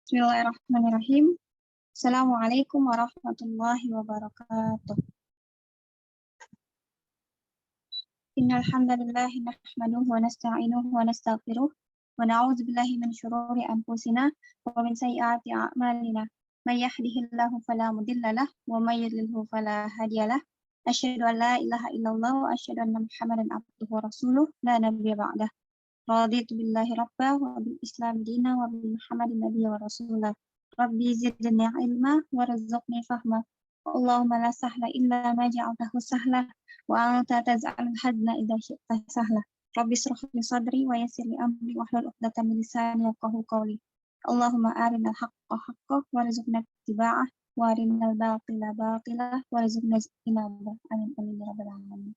Bismillahirrahmanirrahim. Assalamualaikum warahmatullahi wabarakatuh. Innal hamdalillah nahmaduhu wa nasta'inuhu wa nastaghfiruh wa na'udzu billahi min shururi anfusina wa min sayyiati a'malina. May yahdihillahu fala mudilla lahu wa may yudlilhu fala hadiya lahu. Asyhadu an la ilaha illallah wa asyhadu anna Muhammadan abduhu wa rasuluh la nabiyya ba'dah. Raditu billahi rabba wa bil islam dina wa bi Muhammadin nabiyya wa rasulah. Rabbi zidni ilma warzuqni fahma. Allahumma la sahla illa ma ja'altahu sahla wa anta taj'alul hazna idza syi'ta sahla. Rabbi ishrah li sadri wa yassir li amri wahlul 'uqdatam min lisani yafqahu qawli. Allahumma arinal haqqa haqqan warzuqna ittiba'ah wa arinal batila batilah warzuqna ijtinabah. Amin amin ya rabbal alamin.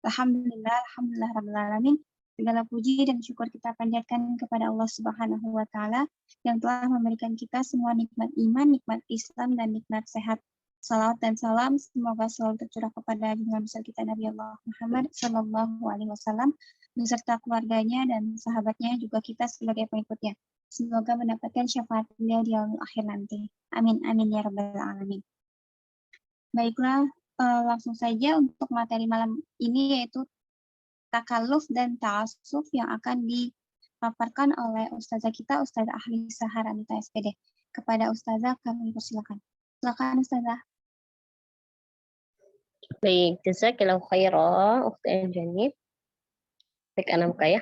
Alhamdulillah rabbil alamin. Segala puji dan syukur kita panjatkan kepada Allah Subhanahu wa Ta'ala yang telah memberikan kita semua nikmat iman, nikmat Islam, dan nikmat sehat. Salawat dan salam semoga selalu tercurah kepada junjungan besar kita Nabi Allah Muhammad Sallallahu Alaihi Wasallam beserta keluarganya dan sahabatnya, juga kita sebagai pengikutnya. Semoga mendapatkan syafaat beliau di akhir nanti. Amin amin ya rabbal alamin. Baiklah, langsung saja untuk materi malam ini, yaitu takalluf dan ta'assuf yang akan dipaparkan oleh Ustazah kita, Ustazah Ahli Sahar Anita SPD. Kepada Ustazah kami persilakan. Silakan Ustazah. Baik, jazakallahu khairan Ukhti Anjani. Baik, ana buka ya.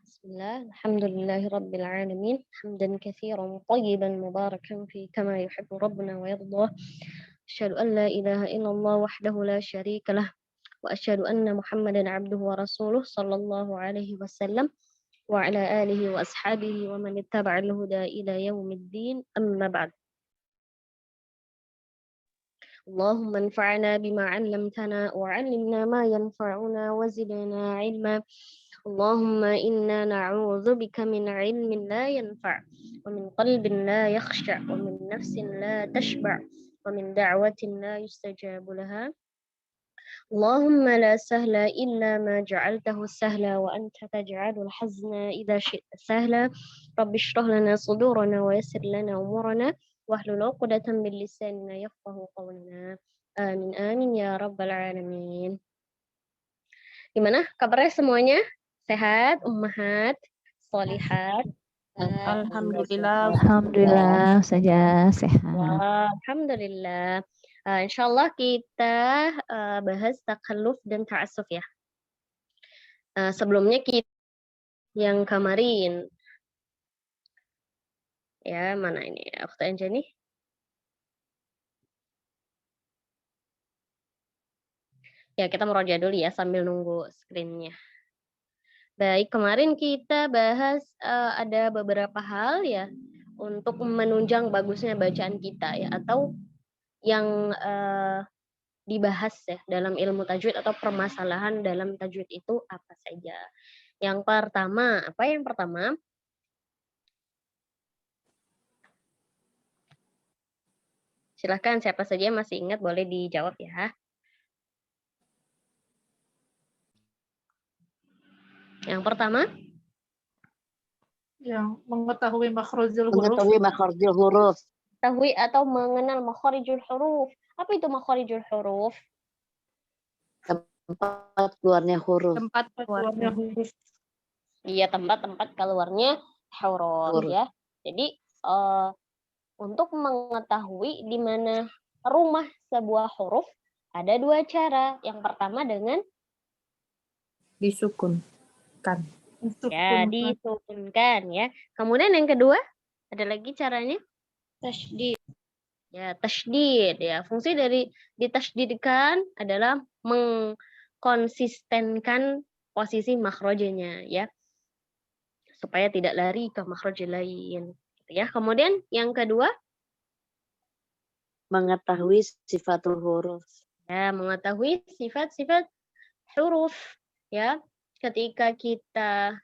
Bismillah, alhamdulillahirabbil alamin, hamdan katsiran thayyiban mubarakan fi kama yuhibbu rabbuna wa yardah. Asyhadu an la ilaha illallah wahdahu la syarika lah. وأشهد أن محمدا عبده ورسوله صلى الله عليه وسلم وعلى آله وأصحابه ومن اتبع الهدى إلى يوم الدين أما بعد. اللهم انفعنا بما علمتنا وعلمنا ما ينفعنا وزدنا علما. اللهم إنا نعوذ بك من علم لا ينفع ومن قلب لا يخشع ومن نفس لا تشبع ومن دعوة لا يستجاب لها. اللهم لا سهل إلا ما جعلته سهلا وأنت تجعل الحزن إذا شئت سهلا. رب اشرح لنا صدورنا ويسر لنا أمورنا واحلل عقدة من لساننا يفقهوا قولنا. Amin amin ya rabbal alamin. Gimana kabarnya semuanya? Sehat, ummahat, sholihat? Alhamdulillah saja sehat. Alhamdulillah. Insyaallah kita bahas takalluf dan ta'assuf ya. Sebelumnya kita yang kemarin ya, mana ini Ukhti Anjani? Ya, kita meroja dulu ya sambil nunggu screen-nya. Baik, kemarin kita bahas ada beberapa hal ya untuk menunjang bagusnya bacaan kita ya, atau yang dibahas ya dalam ilmu tajwid atau permasalahan dalam tajwid itu apa saja. Yang pertama, apa yang pertama? Silahkan siapa saja yang masih ingat boleh dijawab ya. Yang pertama? Yang mengetahui makhrajul huruf. Mengetahui makhrajul huruf. Mengetahui atau mengenal makharijul huruf. Apa itu makharijul huruf? Tempat keluarnya huruf. Tempat keluarnya huruf. Iya, tempat-tempat keluarnya huruf ya. Jadi untuk mengetahui di mana rumah sebuah huruf ada dua cara. Yang pertama dengan Disukunkan. ya, disukunkan ya. Kemudian yang kedua ada lagi caranya tasydid. Ya, tasydid ya. Fungsi dari ditasydidkan adalah mengkonsistenkan posisi makhrajnya ya, supaya tidak lari ke makhraj lain gitu ya. Kemudian yang kedua mengetahui sifatul huruf. ya, mengetahui sifat-sifat huruf ya. Ketika kita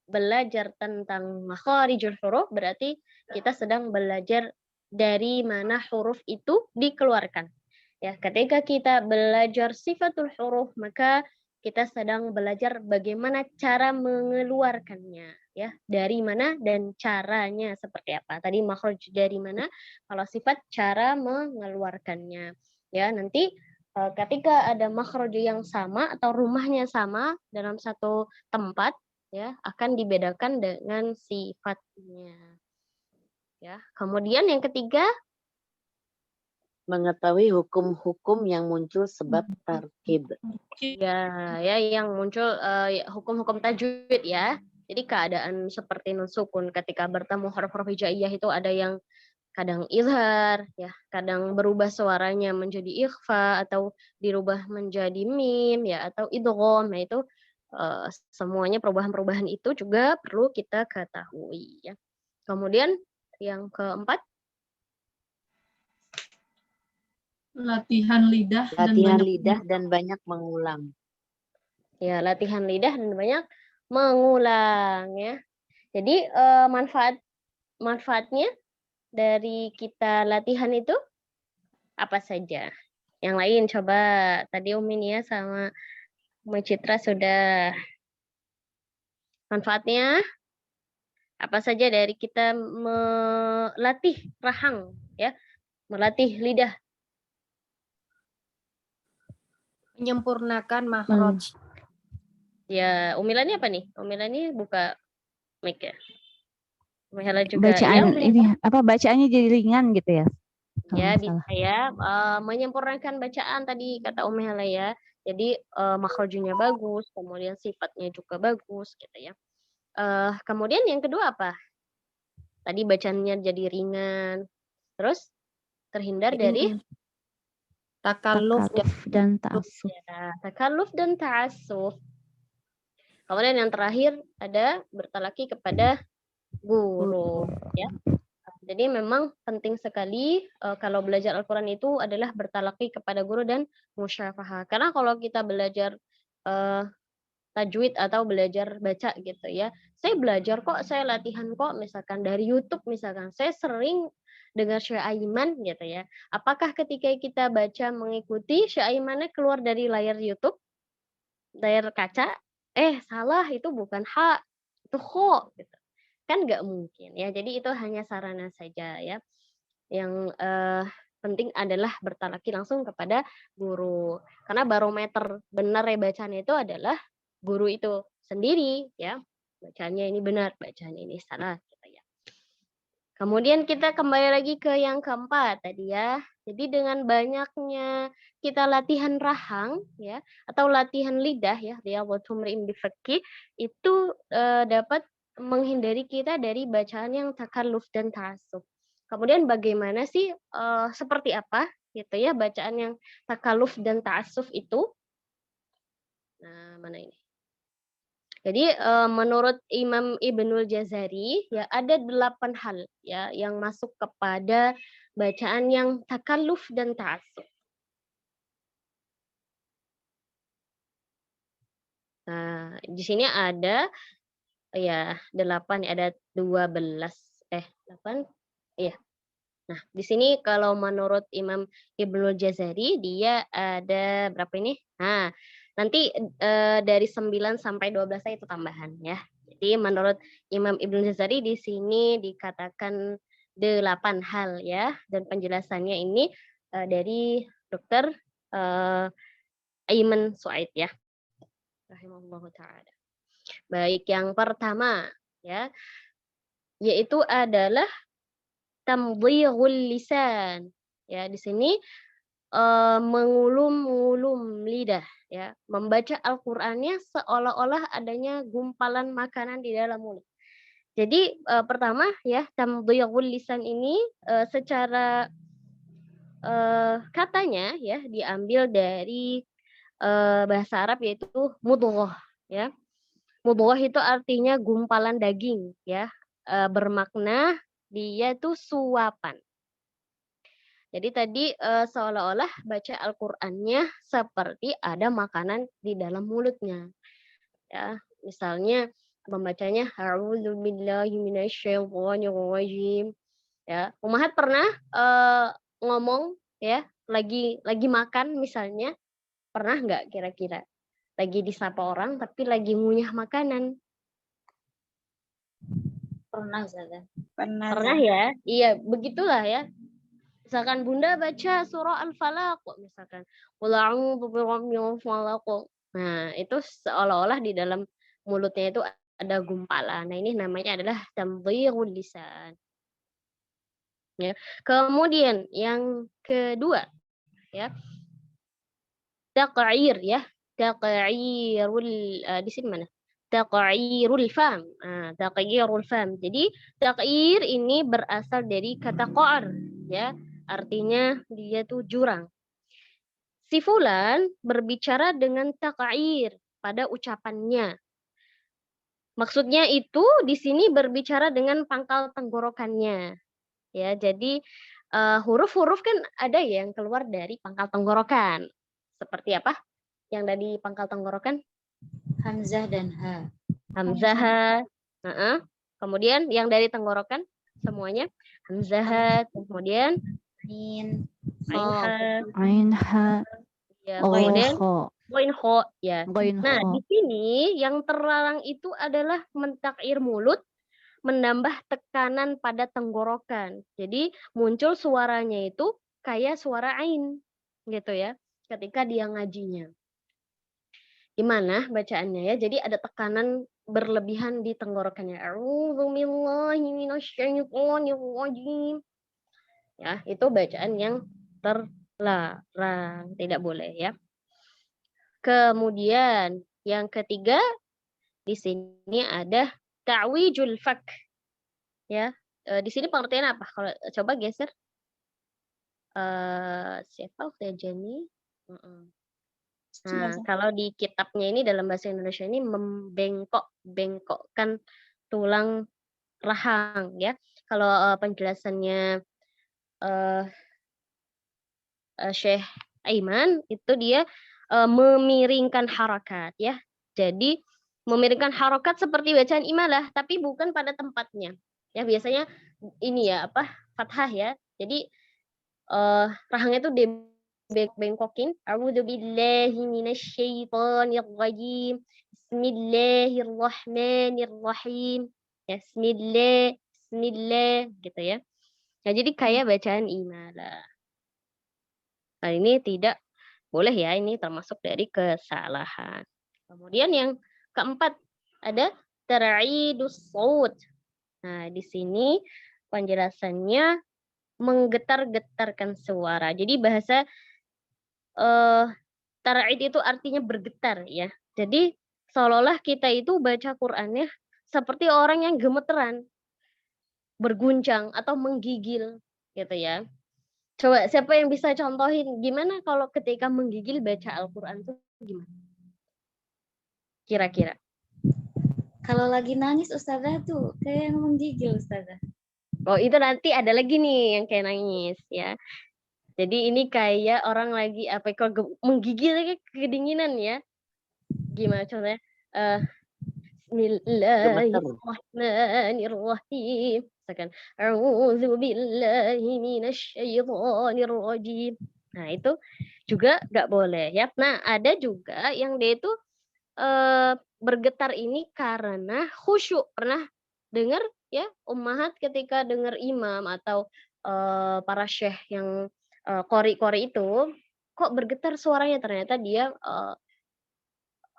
belajar tentang makharijul huruf, berarti kita sedang belajar dari mana huruf itu dikeluarkan. Ya, ketika kita belajar sifatul huruf, maka kita sedang belajar bagaimana cara mengeluarkannya, ya. Dari mana dan caranya seperti apa. Tadi makhraj dari mana, kalau sifat cara mengeluarkannya. Ya, nanti ketika ada makhraj yang sama atau rumahnya sama dalam satu tempat, ya, akan dibedakan dengan sifatnya. Ya. Kemudian yang ketiga, Mengetahui hukum-hukum yang muncul sebab tarkib. ya, yang muncul hukum-hukum tajwid ya. Jadi keadaan seperti nun sukun ketika bertemu huruf-huruf hijaiyah itu ada yang kadang izhar, ya, kadang berubah suaranya menjadi ikhfa atau dirubah menjadi mim, ya, atau idgham. Nah itu semuanya perubahan-perubahan itu juga perlu kita ketahui, ya. Kemudian yang keempat, Latihan lidah dan Latihan banyak lidah dan banyak mengulang. ya, latihan lidah dan banyak mengulang, ya. Jadi manfaatnya dari kita latihan itu apa saja? Yang lain coba, tadi Umi Nia sama Umi Citra sudah. Manfaatnya apa saja dari kita melatih rahang, ya, melatih lidah. Menyempurnakan makhraj. Ya, Umilani apa nih? Umilani buka mic ya. Umila juga Bacaan ya, ini apa bacaannya jadi ringan gitu ya? ya Kalau bisa ya, menyempurnakan bacaan tadi kata Umila ya. Jadi makhrajnya bagus, kemudian sifatnya juga bagus gitu ya. Kemudian yang kedua apa? Tadi bacaannya jadi ringan. Terus terhindar dari Takalluf dan ta'assuf. ya, takalluf dan ta'assuf. Kemudian yang terakhir ada bertalaki kepada guru, ya. Jadi memang penting sekali kalau belajar Al-Quran itu adalah bertalaki kepada guru dan musyafahah. Karena kalau kita belajar tajwid atau belajar baca gitu ya, saya belajar kok, saya latihan kok, misalkan dari YouTube misalkan, saya sering dengar Syekh Aiman gitu ya. Apakah ketika kita baca mengikuti Syekh Aimannya keluar dari layar YouTube, layar kaca, salah, itu bukan ha, itu kho gitu. Kan nggak mungkin ya. Jadi itu hanya sarana saja ya. Yang penting adalah bertalaki langsung kepada guru. Karena barometer benar ya bacanya itu adalah guru itu sendiri ya. Bacanya ini benar, bacanya ini salah gitu ya. Kemudian kita kembali lagi ke yang keempat tadi ya. Jadi dengan banyaknya kita latihan rahang ya atau latihan lidah ya, riyadhatul mri'in bifaqih, itu dapat menghindari kita dari bacaan yang takalluf dan ta'assuf. Kemudian bagaimana sih seperti apa gitu ya bacaan yang takalluf dan ta'assuf itu? Nah, mana ini? Jadi menurut Imam Ibnul Jazari ya ada 8 hal ya yang masuk kepada bacaan yang takalluf dan ta'assuf. Nah, di sini ada ya 8, ada 12 8 iya. Nah, di sini kalau menurut Imam Ibnul Jazari dia ada berapa ini? Nah, nanti dari 9 sampai 12 itu tambahan ya. Jadi menurut Imam Ibnul Jazari di sini dikatakan 8 hal ya, dan penjelasannya ini dari Dr. Aiman Suaid ya. Rahimahullahu taala. Baik, yang pertama ya, yaitu adalah tamdhighul lisan. Ya, di sini mengulum-ngulum lidah ya, membaca Al-Qur'annya seolah-olah adanya gumpalan makanan di dalam mulut. Jadi pertama ya, tamdhighul lisan ini secara katanya ya diambil dari bahasa Arab yaitu mudghah ya. Mudghah itu artinya gumpalan daging ya, bermakna dia itu suapan. Jadi tadi seolah-olah baca Al-Qur'annya seperti ada makanan di dalam mulutnya. Ya, misalnya membacanya a'udzubillahi minasyaitonirrajim. Ya, Ummahat pernah ngomong ya, lagi makan misalnya, pernah nggak kira-kira? lagi disapa orang tapi lagi ngunyah makanan. Pernah Ustazah. Pernah. Pernah ya? Iya, begitulah ya. Misalkan Bunda baca surah Al-Falaq, misalkan Qul a'udzu birabbil falaq. Nah, itu seolah-olah di dalam mulutnya itu ada gumpalan. Nah, ini namanya adalah tamdhirul lisan. Ya. Kemudian yang kedua ya, taq'ir ya. Taq'irul di sini mana? Taq'irul fam. Taq'irul fam. Jadi taq'ir ini berasal dari kata qa'r ya. Artinya dia tuh jurang. Si fulan berbicara dengan taq'ir pada ucapannya. Maksudnya itu di sini berbicara dengan pangkal tenggorokannya. Ya, jadi huruf-huruf kan ada yang keluar dari pangkal tenggorokan. Seperti apa? Yang dari pangkal tenggorokan? Hamzah dan ha. Hamzah. Kemudian yang dari tenggorokan semuanya hamzah. Kemudian Ain. ain ha. Ain ha. Ya, Oh, kemudian ho. ghain kho ya. Ghain Nah, ho. di sini yang terlarang itu adalah mentakir mulut, menambah tekanan pada tenggorokan. Jadi muncul suaranya itu kayak suara ain gitu ya ketika dia ngajinya. Gimana bacaannya ya? Jadi ada tekanan berlebihan di tenggorokannya. A'udzubillahi minasyaitonirrajim. Ya, itu bacaan yang terlarang, tidak boleh ya. Kemudian yang ketiga di sini ada ta'wijul fak. Ya, di sini pengertian apa? Kalau coba geser. Siapa Ustazah Jani? Nah, kalau di kitabnya ini dalam bahasa Indonesia ini membengkokkan tulang rahang ya. Kalau penjelasannya Syekh Aiman itu dia memiringkan harakat ya. Jadi memiringkan harakat seperti bacaan imalah tapi bukan pada tempatnya. Ya biasanya ini ya fathah ya. Jadi rahangnya itu bengkokin. A'udzubillahi minasyaitonirrajim. Bismillahirrahmanirrahim. Ya, bismillah gitu ya. Nah, jadi kayak bacaan imalah. Nah, ini tidak boleh ya, ini termasuk dari kesalahan. Kemudian yang keempat ada tar'idus shaut. Nah, di sini penjelasannya menggetar-getarkan suara. Jadi bahasa tar'id itu artinya bergetar ya. Jadi seolah-olah kita itu baca Qur'annya seperti orang yang gemeteran, berguncang atau menggigil gitu ya. Coba siapa yang bisa contohin gimana kalau ketika menggigil baca Al-Qur'an itu gimana? Kira-kira. Kalau lagi nangis Ustazah tuh kayak yang menggigil Ustazah. Oh, itu nanti ada lagi nih yang kayak nangis ya. Jadi ini kayak orang lagi kalau menggigil kayak kedinginan ya. Gimana contohnya? Bismillahirrahmanirrahim. Misalkan a'udzubillahi minasyaitonirrajim. Nah, itu juga nggak boleh ya. Nah, ada juga yang dia itu bergetar ini karena khusyuk. Pernah dengar ya ummahat ketika dengar imam atau para syekh yang qori-qori itu kok bergetar suaranya, ternyata dia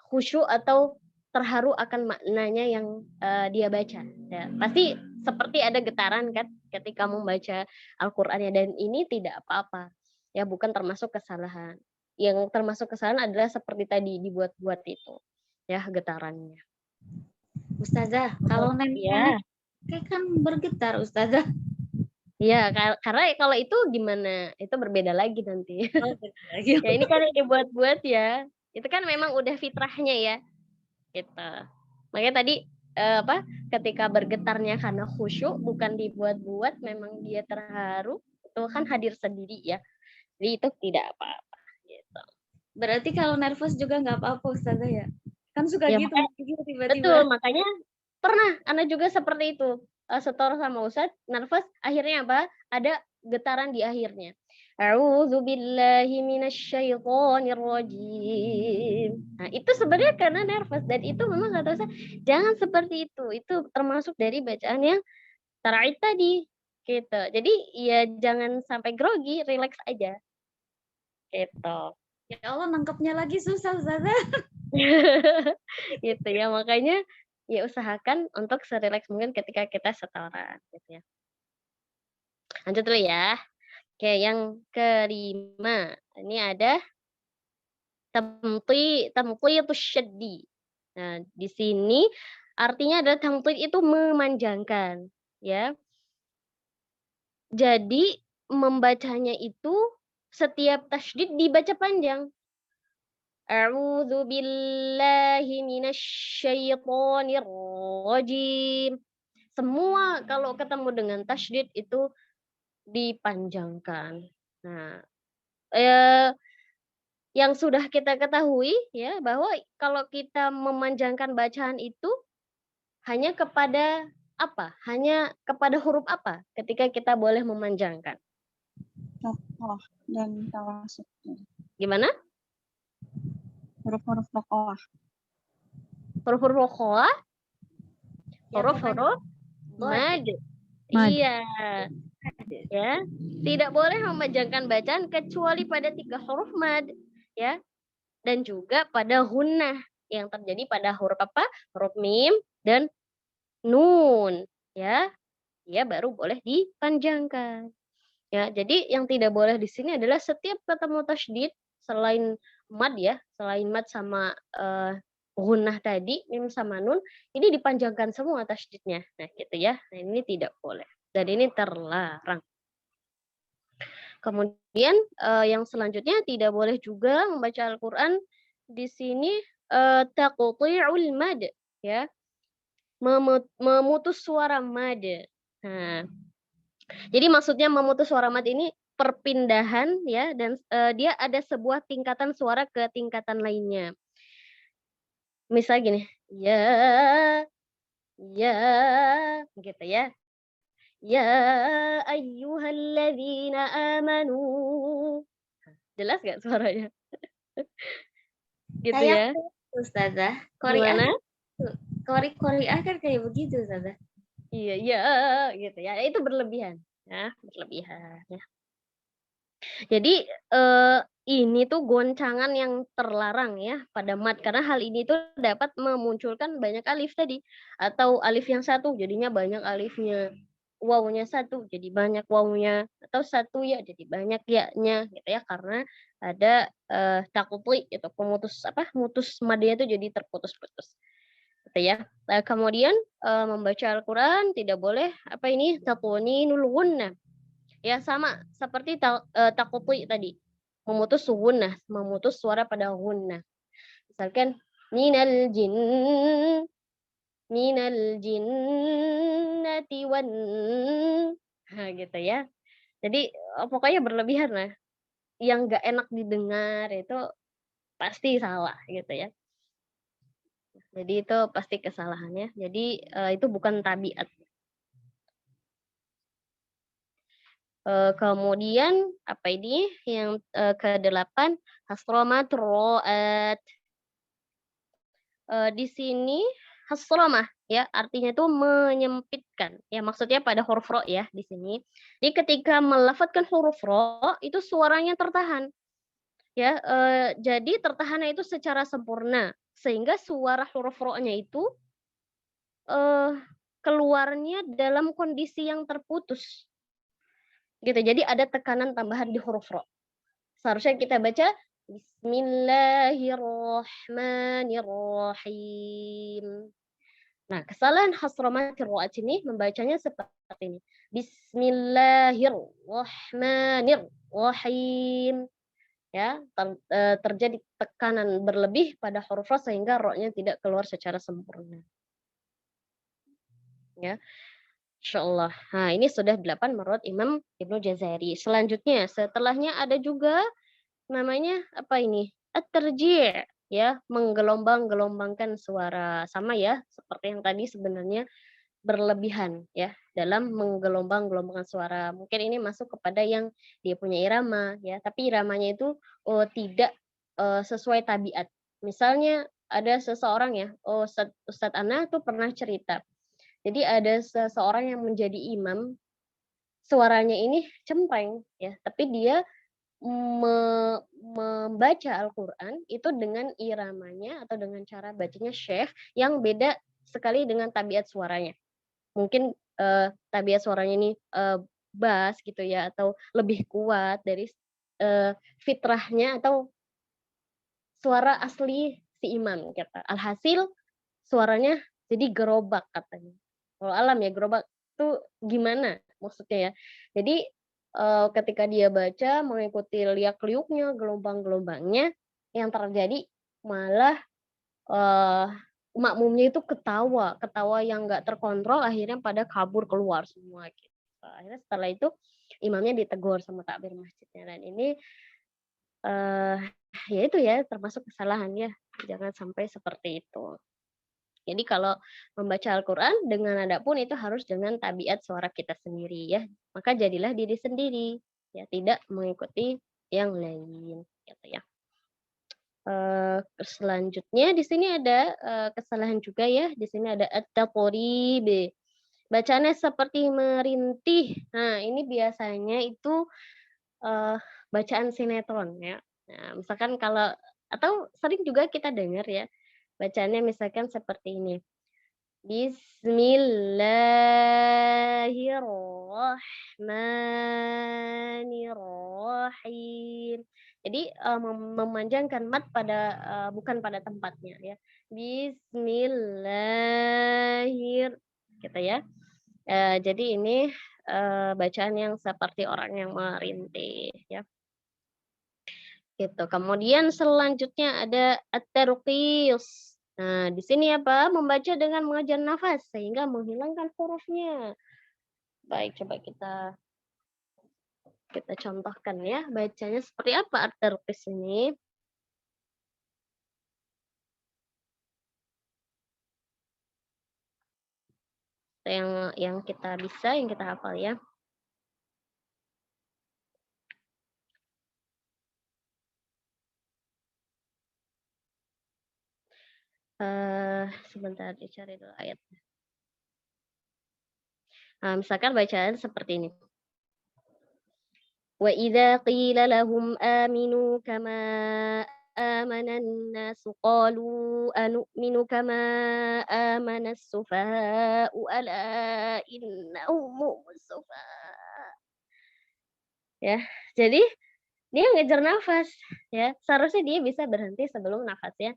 khusyuk atau terharu akan maknanya yang dia baca. Ya, pasti seperti ada getaran kan ketika membaca Al-Qur'annya, dan ini tidak apa-apa. Ya, bukan termasuk kesalahan. Yang termasuk kesalahan adalah seperti tadi dibuat-buat itu. Ya, getarannya. Ustazah, kalau Ya. kayak kan bergetar Ustazah. Iya, karena kalau itu gimana? Itu berbeda lagi nanti. Ya, ini kan yang dibuat-buat ya. Itu kan memang udah fitrahnya ya. Gitu. Makanya tadi ketika bergetarnya karena khusyuk, bukan dibuat-buat, memang dia terharu, itu kan hadir sendiri ya. Jadi itu tidak apa-apa gitu. Berarti kalau nervous juga nggak apa-apa Ustazah ya? Kan suka Ya, gitu tiba-tiba. Betul, makanya pernah Ana juga seperti itu. Setor sama Ustadz, nervous, akhirnya apa? Ada getaran di akhirnya. A'udzu billahi minasyaitonir rajim. Nah, itu sebenarnya karena nervous dan itu memang kata saya jangan seperti itu. Itu termasuk dari bacaan yang tarait tadi gitu. Jadi ya jangan sampai grogi, relax aja. Gitu. Ya Allah, nangkepnya lagi susah, Ustazah. Gitu ya, makanya ya usahakan untuk serileks mungkin ketika kita setoran gitu ya. Lanjut dulu ya. Oke, yang kelima. Ini ada tamtitus syaddi. Nah, di sini artinya adalah tamtit itu memanjangkan, ya. Jadi membacanya itu setiap tasydid dibaca panjang. A'udzu billahi minasyaitonir rajim. Semua kalau ketemu dengan tasydid itu dipanjangkan. Nah, yang sudah kita ketahui ya bahwa kalau kita memanjangkan bacaan itu hanya kepada apa? Hanya kepada huruf apa ketika kita boleh memanjangkan? Rokoah dan tawasud. Gimana? Huruf-huruf rokoah. Huruf-huruf rokoah, Ya, huruf-huruf mad. Mad. Iya. Ya, tidak boleh memanjangkan bacaan kecuali pada 3 huruf mad, ya. Dan juga pada gunnah yang terjadi pada huruf apa? Huruf mim dan nun, ya. Ya baru boleh dipanjangkan. Ya, jadi yang tidak boleh di sini adalah setiap ketemu tasydid selain mad ya, selain mad sama gunnah tadi, mim sama nun, ini dipanjangkan semua tasydidnya. Nah, gitu ya. Nah, ini tidak boleh. Dan ini terlarang. Kemudian yang selanjutnya tidak boleh juga membaca Al-Qur'an di sini taqti'ul mad ya. Memutus suara mad. Nah, jadi maksudnya memutus suara mad ini perpindahan ya dan dia ada sebuah tingkatan suara ke tingkatan lainnya. Misal gini, ya gitu ya. Ya ayyuhalladzina amanu. Jelas nggak suaranya? Gitu ya. Kayak Ustazah. Korea. Gimana? Korea kan kayak begitu, Ustazah. Iya, ya, gitu ya. Itu berlebihan, ya, berlebihan. Ya. Jadi ini tuh goncangan yang terlarang ya pada mad karena hal ini tuh dapat memunculkan banyak alif tadi atau alif yang satu jadinya banyak alifnya. Wawunya satu jadi banyak wawunya atau satu ya jadi banyak ya-nya gitu ya karena ada takutli itu pemutus mutus madnya itu jadi terputus-putus gitu ya. Nah, kemudian membaca Al-Qur'an tidak boleh tatwaninul gunnah. Ya sama seperti takutli tadi memutus gunnah, memutus suara pada gunnah. Misalkan minal jinnati wan gitu ya. Jadi pokoknya berlebihan lah. Yang nggak enak didengar itu pasti salah gitu ya. Jadi itu pasti kesalahannya. Jadi itu bukan tabiat. Kemudian apa ini yang ke-8 hasromat ro'at. Di sini hasromah ya artinya itu menyempitkan ya maksudnya pada huruf ro ya di sini. Jadi ketika melafadzkan huruf ro itu suaranya tertahan ya jadi tertahannya itu secara sempurna sehingga suara huruf ro-nya itu keluarnya dalam kondisi yang terputus gitu. Jadi ada tekanan tambahan di huruf ro. Seharusnya kita baca Bismillahirrahmanirrahim. Nah, kesalahan hasromatir ro'at ini membacanya seperti ini. Bismillahirrahmanirrahim. Ya, terjadi tekanan berlebih pada huruf ro sehingga ro-nya tidak keluar secara sempurna. Ya. Insyaallah. Nah, ini sudah 8 menurut Imam Ibnu Jazari. Selanjutnya, setelahnya ada juga namanya apa ini? At-tarji', ya, menggelombang-gelombangkan suara. Sama ya, seperti yang tadi sebenarnya berlebihan ya dalam menggelombang-gelombangkan suara. Mungkin ini masuk kepada yang dia punya irama ya, tapi iramanya itu tidak sesuai tabiat. Misalnya ada seseorang ya, Ustadz Ana tuh pernah cerita. Jadi ada seseorang yang menjadi imam, suaranya ini cempreng ya, tapi dia membaca Al-Quran itu dengan iramanya atau dengan cara bacanya syekh yang beda sekali dengan tabiat suaranya. Mungkin tabiat suaranya ini bass gitu ya, atau lebih kuat dari fitrahnya atau suara asli si imam kata. Alhasil suaranya jadi gerobak katanya. Kalau alam ya gerobak itu gimana maksudnya ya. Jadi ketika dia baca mengikuti liak-liuknya, gelombang-gelombangnya, yang terjadi malah makmumnya itu ketawa yang nggak terkontrol, akhirnya pada kabur keluar semua gitu. Akhirnya setelah itu imamnya ditegur sama takbir masjidnya, dan ini ya itu ya termasuk kesalahan ya, jangan sampai seperti itu. Jadi kalau membaca Al-Quran dengan nada pun itu harus dengan tabiat suara kita sendiri ya. Maka jadilah diri sendiri ya, tidak mengikuti yang lain gitu ya. Selanjutnya di sini ada kesalahan juga ya. Di sini ada at-taqrib. Bacanya seperti merintih. Nah, ini biasanya itu bacaan sinetron ya. Nah, misalkan kalau atau sering juga kita dengar ya. Bacaannya misalkan seperti ini. Bismillahirrahmanirrahim. Jadi memanjangkan mat pada bukan pada tempatnya ya. Bismillahir gitu ya. Jadi ini bacaan yang seperti orang yang merintih ya. Gitu. Kemudian selanjutnya ada at-tarqis. Nah, di sini apa? Membaca dengan mengejar nafas sehingga menghilangkan hurufnya. Baik, coba kita contohkan ya. Bacanya seperti apa at-tarqis ini? Yang kita bisa, yang kita hafal ya. Sebentar dicari dulu ayatnya. Nah, misalkan bacaan seperti ini. Wa idza qila lahum aminu kama amana an-nas qalu anu'minu kama amana as-sufaha'u ala innahum sufaha. Ya, jadi dia ngejar nafas ya. Seharusnya dia bisa berhenti sebelum nafasnya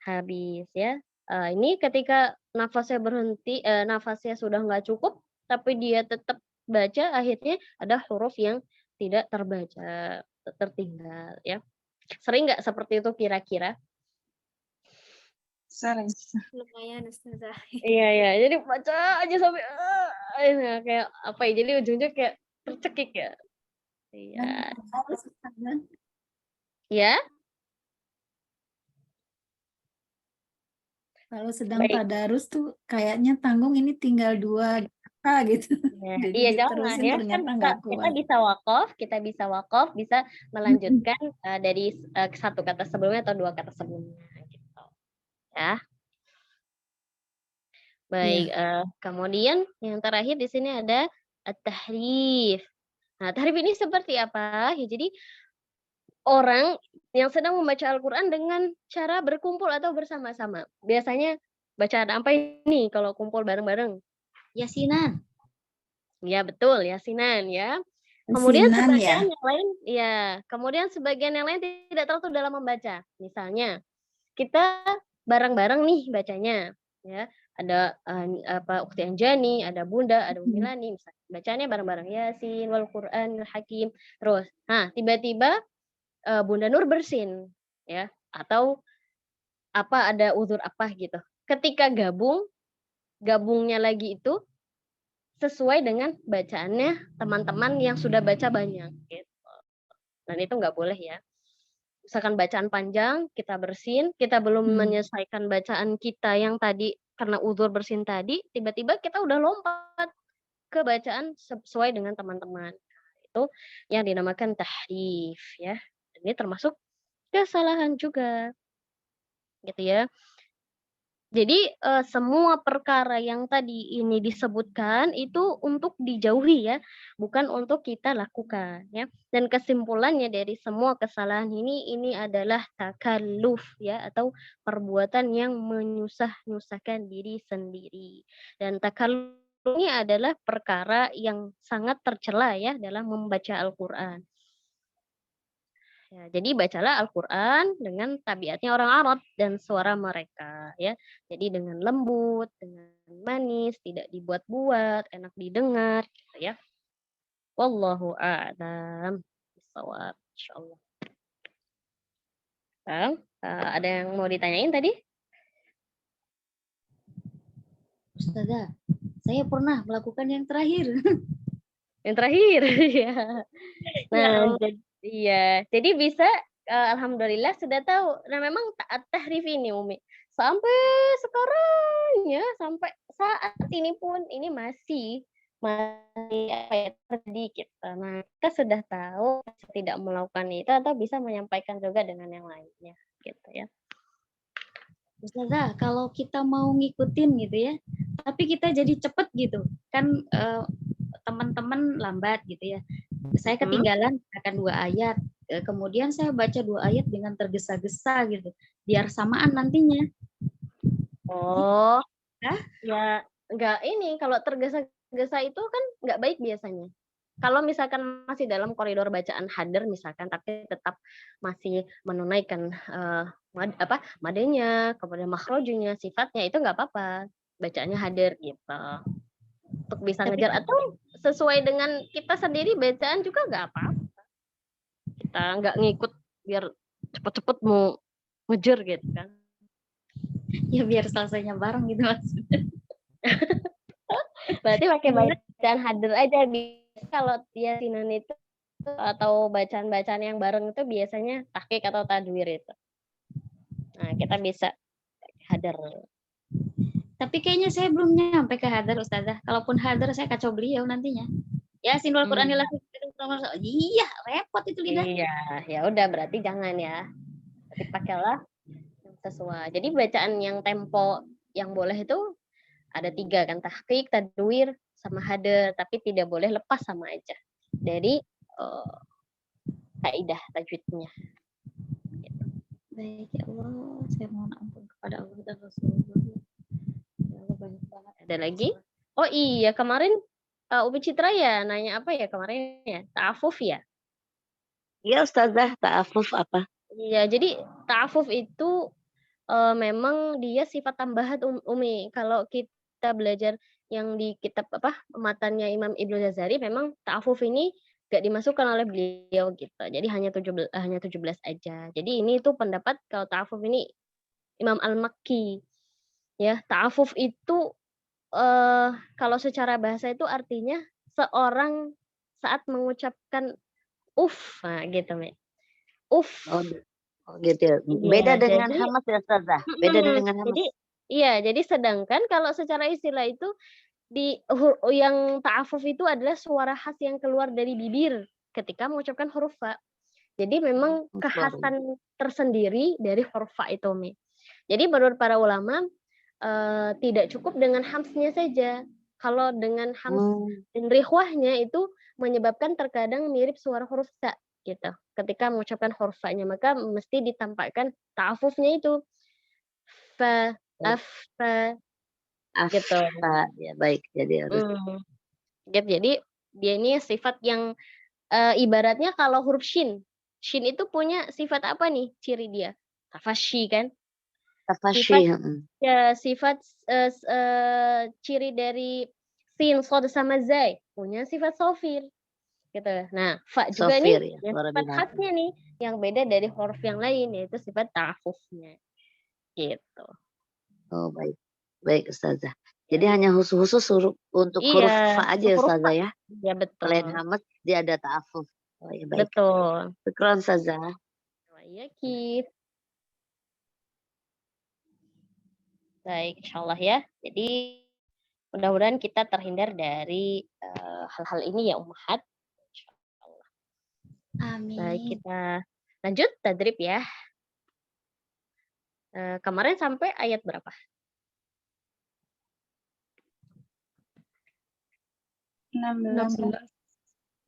habis ya. Ini ketika nafasnya berhenti, nafasnya sudah nggak cukup, tapi dia tetap baca, akhirnya ada huruf yang tidak terbaca, tertinggal ya. Sering nggak seperti itu kira-kira? Sering. Lumayan Ustazah. Iya. Jadi baca aja sampai kayak apa ya? Jadi ujungnya kayak tercekik ya. Iya. Ya. Kalau sedang Baik. tadarus tuh kayaknya tanggung ini tinggal 2 gitu. Ya, Jadi iya jangan diterusin ya, kan ternyata nggak kita kuat. bisa wakaf, bisa melanjutkan dari satu kata sebelumnya atau 2 kata sebelumnya gitu. Ya. Baik, kemudian yang terakhir di sini ada at-tahrif. Nah, tahrif ini seperti apa? Ya, jadi orang yang sedang membaca Al-Quran dengan cara berkumpul atau bersama-sama. Biasanya bacaan apa ini kalau kumpul bareng-bareng? Yasinan. Ya betul, yasinan ya. Kemudian Asinan sebagian ya. yang lain, kemudian sebagian yang lain tidak tertutup dalam membaca. Misalnya, kita bareng-bareng nih bacanya, ya. Ada Ukti Anjani, ada Bunda, ada Umilani, misalnya. Bacanya bareng-bareng Yasin wal Qur'anil Hakim. Terus, tiba-tiba Bunda Nur bersin, ya, atau ada uzur apa gitu. Ketika gabungnya lagi itu sesuai dengan bacaannya teman-teman yang sudah baca banyak gitu. Dan itu nggak boleh ya. Misalkan bacaan panjang, kita bersin, kita belum menyelesaikan bacaan kita yang tadi karena uzur bersin tadi, tiba-tiba kita udah lompat ke bacaan sesuai dengan teman-teman. Itu yang dinamakan tahrif ya. Ini termasuk kesalahan juga. Gitu ya. Jadi semua perkara yang tadi ini disebutkan itu untuk dijauhi ya, bukan untuk kita lakukan ya. Dan kesimpulannya dari semua kesalahan ini adalah takalluf ya, atau perbuatan yang menyusah-nyusahkan diri sendiri. Dan takalluf ini adalah perkara yang sangat tercela ya dalam membaca Al-Qur'an. Ya, jadi bacalah Al-Quran dengan tabiatnya orang Arab dan suara mereka ya. Jadi dengan lembut, dengan manis, tidak dibuat-buat, enak didengar gitu ya. Wallahu a'lam bishawab, insyaallah. Ada yang mau ditanyain tadi? Ustazah, saya pernah melakukan yang terakhir. Yang terakhir ya. Nah, jadi bisa alhamdulillah sudah tahu. Nah, memang tahrif ini Umi sampai sekarang ya, sampai saat ini pun ini masih apa ya, terjadi kita. Nah, kita sudah tahu tidak melakukan itu atau bisa menyampaikan juga dengan yang lainnya gitu ya. Ustazah, kalau kita mau ngikutin gitu ya, tapi kita jadi cepet gitu, kan teman-teman lambat gitu ya. Saya ketinggalan akan 2 ayat, kemudian saya baca 2 ayat dengan tergesa-gesa gitu, biar samaan nantinya. Oh, Hah? ya enggak ini kalau tergesa-gesa itu kan enggak baik biasanya. Kalau misalkan masih dalam koridor bacaan hadir misalkan, tapi tetap masih menunaikan madenya, kemudian makhrojunya, sifatnya itu enggak apa-apa. Bacaannya hadir gitu. Untuk bisa ngejar atau sesuai dengan kita sendiri bacaan juga enggak apa-apa. Kita enggak ngikut biar cepet-cepet mau ngejar gitu kan. Ya biar selesainya bareng gitu maksudnya. Berarti pakai bacaan hadir aja. Kalau dia sinan itu atau bacaan-bacaan yang bareng itu biasanya tahqiq atau tadwir itu. Nah, kita bisa hadir. Tapi kayaknya saya belum nyampe ke hadir Ustazah. Kalaupun hadir saya kacau beliau nantinya. Ya sinul Qur'anil iya, repot itu lidah. Iya, ya udah berarti jangan ya. Tapi pakailah yang sesuai. Jadi bacaan yang tempo yang boleh itu ada 3 kan, tahqiq, tadwir, sama hadir, tapi tidak boleh lepas sama aja dari kaidah tajwidnya. Gitu. Baik ya Allah, saya mohon ampun kepada Allah dan Rasulullah. Ya Allah banyak banget. Ada lagi? Oh iya, kemarin Umi Citra ya nanya apa ya kemarin ya? Ta'afuf ya? Iya Ustazah, ta'afuf apa? Iya, jadi ta'afuf itu memang dia sifat tambahan Umi. Kalau kita belajar yang di kitab matannya Imam Ibnu Jazari, memang ta'afuf ini gak dimasukkan oleh beliau gitu. Jadi hanya 17 aja. Jadi ini tuh pendapat kalau ta'afuf ini Imam Al-Makki. Ya, ta'afuf itu kalau secara bahasa itu artinya seorang saat mengucapkan nah gitu, Mi. Oh gitu ya. Beda dengan hamas ya Ustazah. Beda dengan hamas. Jadi sedangkan kalau secara istilah itu yang ta'afuf itu adalah suara khas yang keluar dari bibir ketika mengucapkan huruf fa. Jadi memang kekhasan tersendiri dari huruf fa itu, Mi. Jadi menurut para ulama tidak cukup dengan hamsnya saja. Kalau dengan hams dan rikhwahnya itu menyebabkan terkadang mirip suara huruf sa gitu. Ketika mengucapkan huruf fa-nya maka mesti ditampakkan ta'afufnya itu fa fa gitu. Ya baik, jadi harus. Jadi dia ini sifat yang ibaratnya kalau huruf shin itu punya sifat apa nih ciri dia? Tafashi kan? Tafashi. Sifat ciri dari sin, shad sama zai punya sifat sofir gitu. Nah, fa juga sofir, nih ya, sifat khasnya nih yang beda dari huruf yang lain yaitu sifat ta'afufnya gitu. Oh baik, baik Ustazah. Jadi hanya khusus untuk huruf fa aja Ustazah ya? Iya betul. Selain hamas dia ada ta'afuf. Oh ya baik. Betul. Syukran Ustazah. Iya Kif. Baik, insyaallah ya. Jadi mudah-mudahan kita terhindar dari hal-hal ini ya Ummahat. Insyaallah. Baik, Amin. kita lanjut tadrib ya. Kemarin sampai ayat berapa? 16. 16.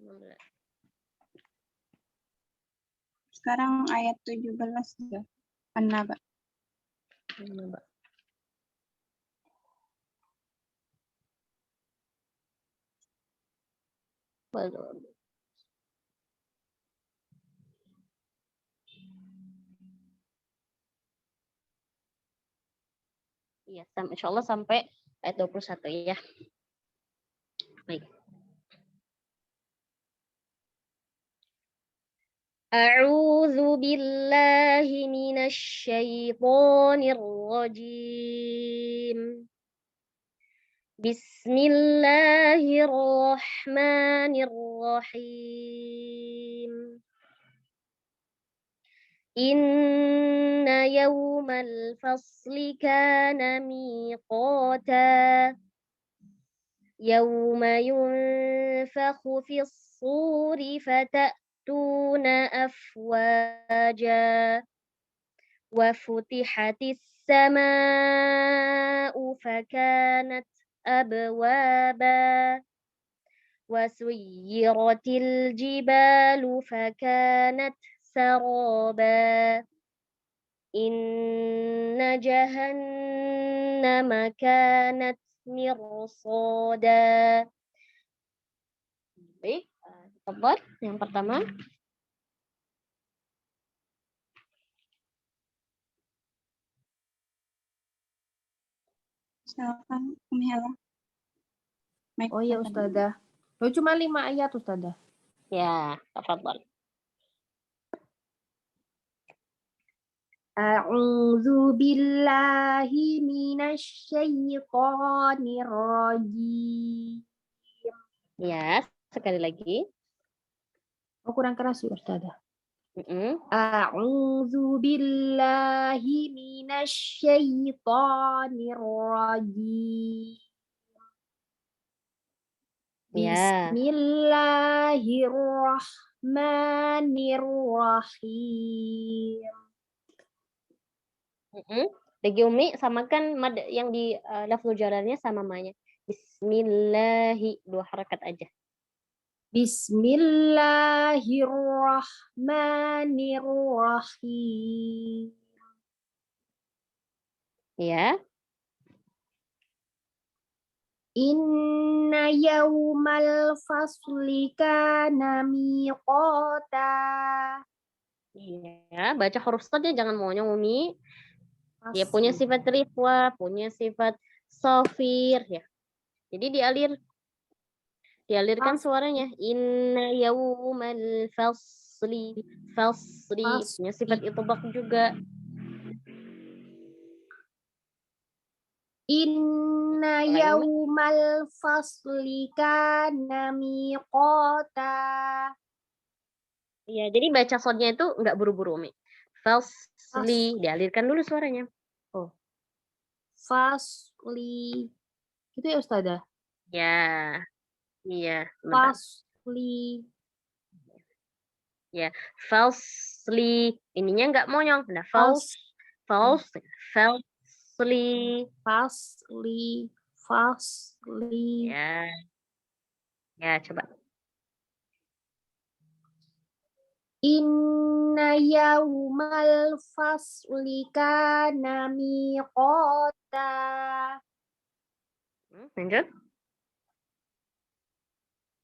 16. Sekarang ayat 17 sudah. An-Naba. Coba. Iya, insyaallah sampai ayat 21 ya. Baik. A'udzu billahi minasy syaithanir rajim. Bismillahirrahmanirrahim. Inna yawmal fasli kana miqata. Yawma yunfakhu fis suri fata'tuna afwaja. Wa futihatis sama'u fakanat abwaba. Wa suyyiratil jibalu fakanat saraba. Inna jahannama kanat mirsada. Baik, tafadhol yang pertama. Silakan Umi Hela. Mic Oh ya open. Ustazah. Oh, cuma 5 ayat Ustazah. Ya, tafadhol. A'udzu billahi minasy syaithanir rajim. Ya, sekali lagi. Oh, kurang keras ya Ustazah. A'udzu billahi minasy syaithanir rajim. Ya. Bismillahirrahmanirrahim. Lagi Umi samakan mad yang di lafzul jalarnya sama manya. Bismillahi, 2 harakat aja. Bismillahirrahmanirrahim. Ya. Inna yaumal fasli kana miqata. Ya, baca huruf shadnya jangan monyong Umi. Dia punya sifat rifwa, punya sifat sofir ya. Jadi dialirkan suaranya. Inna yaumal fasli punya sifat itbaq juga. Inna yaumal fasli kana miqata. Ya, jadi baca shadnya itu enggak buru-buru Umi. Fasli, dialirkan dulu suaranya. Oh. Fasli. Itu ya Ustazah? Ya. Iya, sebentar. Fasli. Ya, falsely. Ininya enggak monyong. Nah, falsely. Fasli. Ya. Ya, coba. Inna yaumal fasli kana miqata. Lanjut.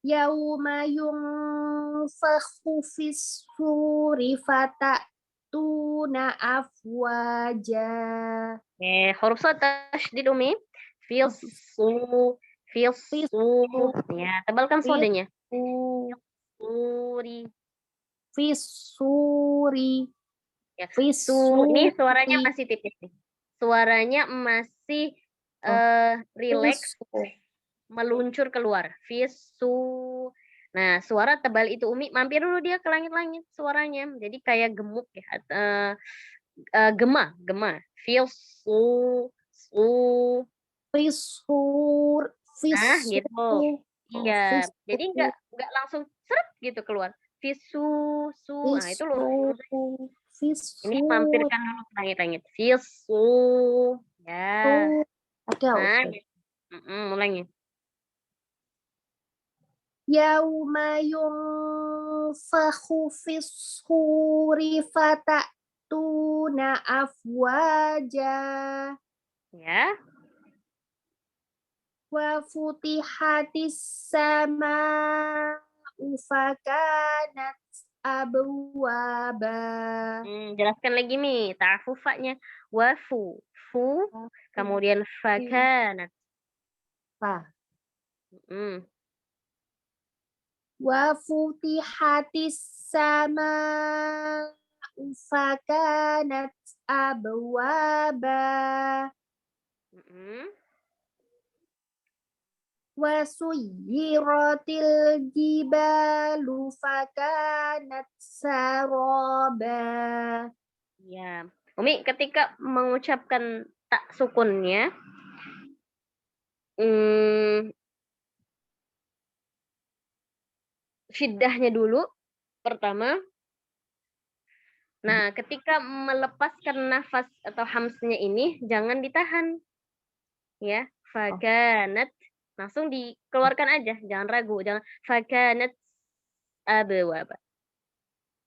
Yauma yunfakhu fis suri fata'tuna afwaja. Huruf shad tasydid Umi. Fis su. Ya, tebalkan sodanya. Suri. Fisuri. Ya. Ini suaranya masih tipis nih. Suaranya masih relax, meluncur keluar. Fisu. Nah, suara tebal itu Umi mampir dulu dia ke langit-langit suaranya. Jadi kayak gemuk ya. Gema. Fisu. Fishur. Nah, gitu. Iya, jadi nggak langsung seret gitu keluar. Fisu, su, nah itu lurus. Ini mampirkan dulu ke langit-langit. Fisu, ya. Ada Nah, Ustaz. gitu. Mulainya. Yauma yunfakhu fis-suri fatatuna afwaja Ya. wa futihatis sama'u fakanat abwaba. Jelaskan lagi nih, ta'fufanya wafu, fu, kemudian fakanat. Fa. Wa futihatis sama'u fakanat abwaba. Wa suyyiratil jibalu fakanat saraba. Ya. Umi ketika mengucapkan tak sukunnya syiddahnya dulu pertama. Nah, ketika melepaskan nafas atau hamsnya ini jangan ditahan. Ya, fakanat langsung dikeluarkan aja, jangan ragu, jangan fakanat abwaba.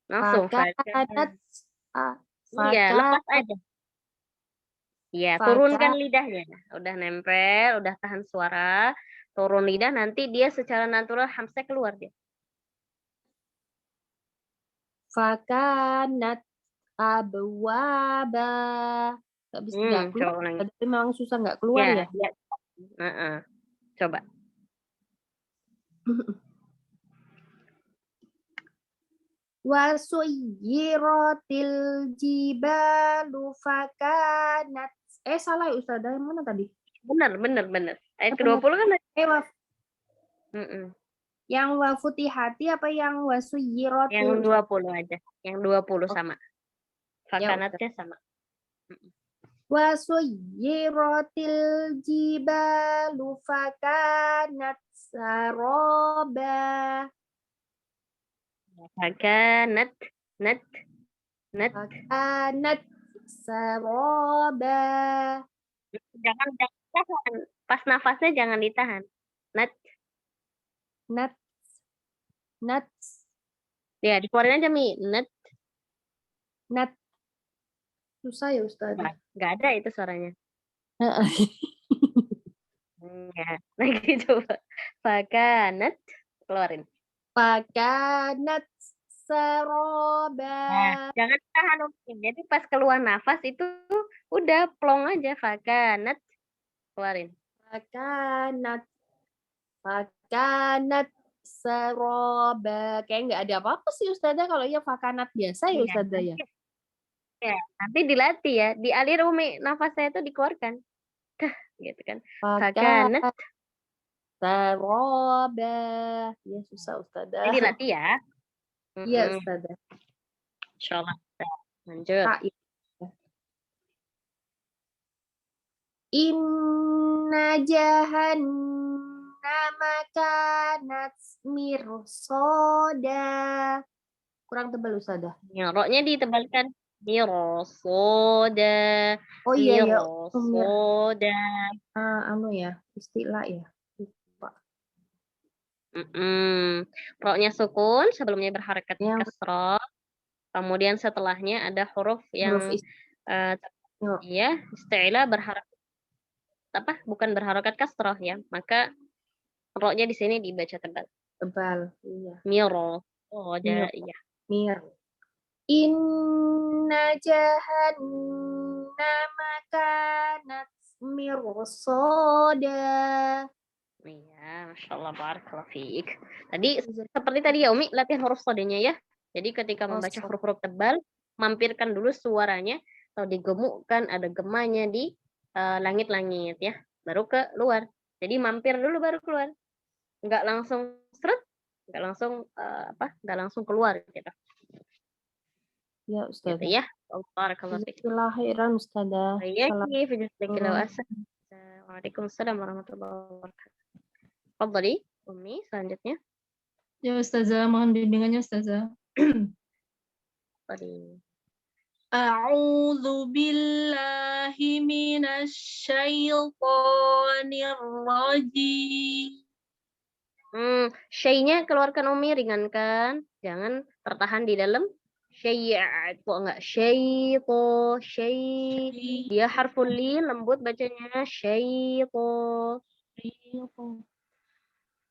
Langsung Fakanat. Iya, lepas aja. Iya, turunkan lidahnya. Udah nempel, udah tahan suara, turun lidah, nanti dia secara natural hamzah keluar dia. Fakanat abwaba. Gak bisa nggak keluar. Tapi memang susah nggak keluar ya? Ya. Coba. Wa suyyiratil jibalu fakanat. Salah ya Ustazah, yang mana tadi? Benar. Ayat ke-20 kan? Yang wa futihati apa yang wa suyyiratil? Yang 20 aja. Yang 20 sama. Fakanatnya sama. Wa suyyiratil jibalu fakanat saroba. Fakanat Fakanat saroba. Jangan tahan. Pas nafasnya jangan ditahan. Nat. Ya, dikeluarin aja Mi. Nat. Susah ya Ustaz. Nggak ada itu suaranya. Ya, lagi coba. Fakanat, keluarin. Fakanat saroba. Nah, jangan tahan. Jadi pas keluar nafas itu udah plong aja. Fakanat, keluarin. Fakanat saroba. Kayak nggak ada apa-apa sih Ustazah kalau ya fakanat biasa ya Ustazah ya. Ya, nanti dilatih ya. Dialir Umi nafasnya itu dikeluarkan. Gitu kan. Fakanat saroba. Ya susah Ustazah. Ini dilatih ya. Iya Ustazah. Insyaallah. Lanjut. Inna jahannama kanat mirsoda. Kurang tebal Ustazah. Roknya ditebalkan. Mirsoda. Oh iya ya. Mirsoda. Istilah ya. Roknya sukun, sebelumnya berharakat kasroh. Kemudian setelahnya ada huruf yang istilah berharakat bukan berharakat kasroh ya. Maka roknya di sini dibaca tebal. Iya. Miro. Iya. Mir. Inna jahannama kanat mirsoda. Iya, Masya Allah, barakallahu fiik. Tadi seperti tadi ya Umi, latihan huruf sodanya ya. Jadi ketika membaca huruf-huruf tebal, mampirkan dulu suaranya atau digemukkan, ada gemanya di langit-langit ya, baru keluar. Jadi mampir dulu baru keluar. Nggak langsung seret, nggak langsung keluar gitu. Ya gitu Ustazah. ya. Barakallahu fiik. Jazakallah khairan Ustazah. Baik, Waalaikumsalam warahmatullahi wabarakatuh. Fadhali, Umi, selanjutnya. Ya Ustazah, mohon bimbingannya Ustazah. Fadhali. A'udzu billahi minasyaitonir rajim. Syai-nya keluarkan Umi, ringankan. Jangan tertahan di dalam syai'. Kok enggak syaito, syai. Dia harful lin, lembut bacanya syaito.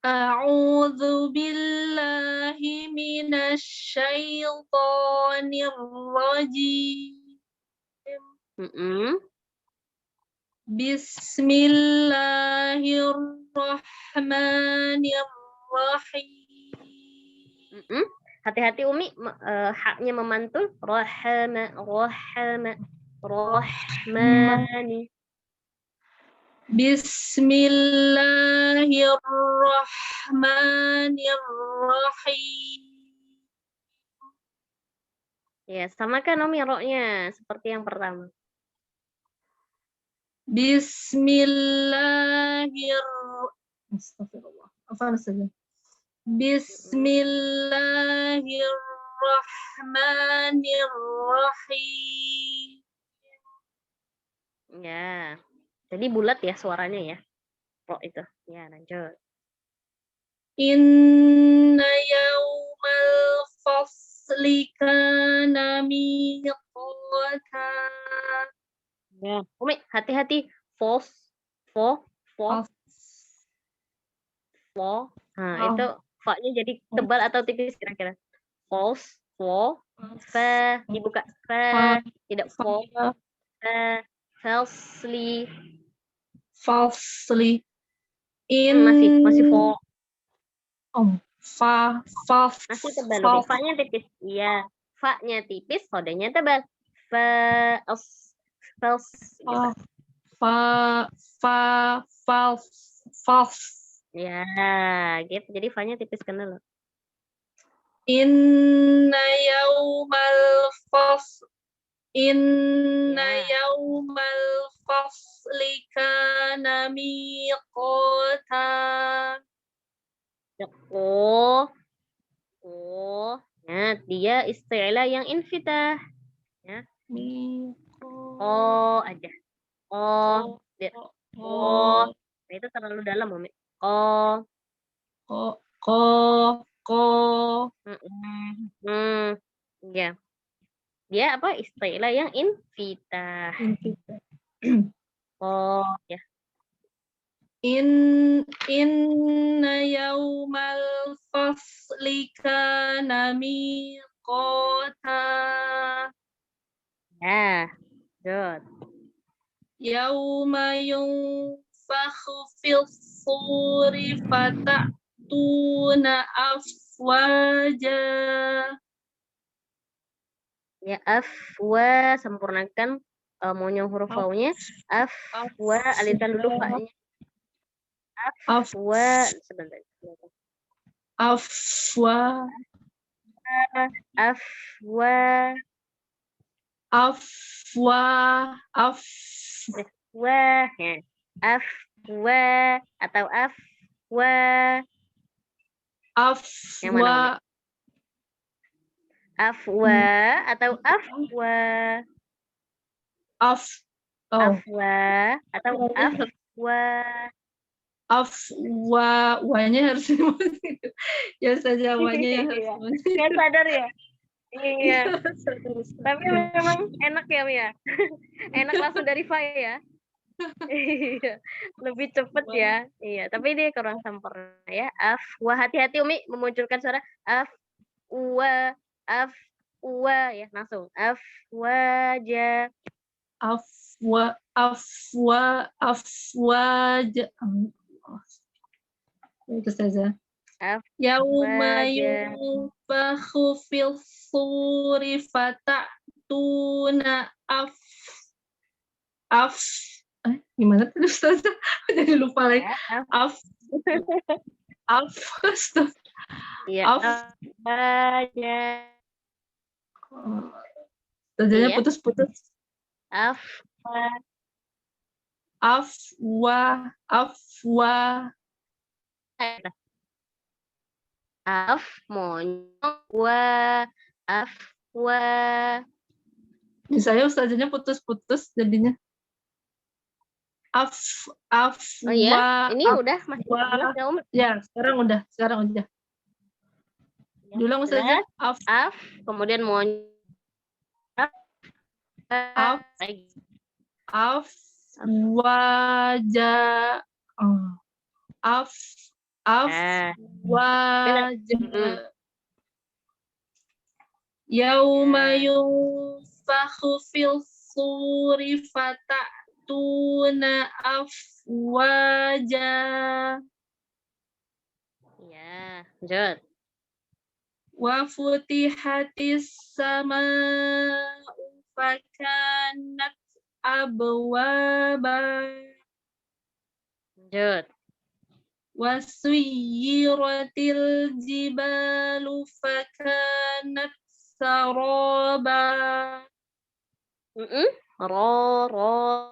A'udzu billahi minasyaitonir rajim. Bismillahirrahmanirrahim. Hati-hati Umi, haknya memantul. Rahmani. Bismillahirrahmanirrahim. Ya, samakan Umi roknya seperti yang pertama. Astagfirullah. Apa saja? Bismillahirrahmanirrahim. Ya. Jadi bulat ya suaranya ya. Rok itu. Ya, lanjut. Inna yawmal fasli kana miqata. Ya, Umi, hati-hati. Fo. Nah, itu fa-nya jadi tebal atau tipis kira-kira? False, fa, dibuka fa, tidak fo, fa, falsely. Masih fo. Masih tebal, fa-nya tipis. Iya, fa-nya tipis, sodanya tebal. False. Ya, gitu. Jadi fa-nya tipis kan dulu. Inna yawmal fasli kana miqata. Nah, dia istilah yang infitah. Ya. Aja. Nah, itu terlalu dalam, Umi. Ya. Dia apa? Istilah yang infitah. Ya. Inna yawmal fasli kana miqata. Ya, good. Yawma yunfakhu fis suri fata'tuna afwaja. Ya, afwa, sempurnakan monyong huruf vau-nya. Afwa, alihkan dulu fa-nya. Afwa, sebentar. Afwa. Atau afwa. Yang mana? Afwa atau afwa. Afwa atau afwa. Afwa, wanya harus dimasukin. Ya saja wanya ya harus dimasukin. Nggak sadar ya? Iya. Tapi memang enak ya, Mia. Enak langsung dari fa ya. Iya. Lebih cepat ya. Iya, tapi dia kurang sempurna ya. Afwa, hati-hati Umi memunculkan suara afwa, ya, langsung. Afwaja. Afwaja. Itu saja. Yauma yunfakhu fil suri fata'tuna gimana tuh Ustazah? Jadi lupa lagi. Afwaja. Ustazahnya Iya. putus-putus. Afwa. Monyok wa afwa. Saya ustazahnya putus-putus jadinya. Oh iya, ini udah masih jelas ya, Umi? Ya, sekarang udah. Diulang ustazah. Kemudian monyok. Yauma yunfakhu fil suri fata'tuna afwaja. Ya, lanjut. Wa futihatis sama'u fakanat abwaba. Lanjut. Wa suyyiratil jibalu fakanat saraba. Roba.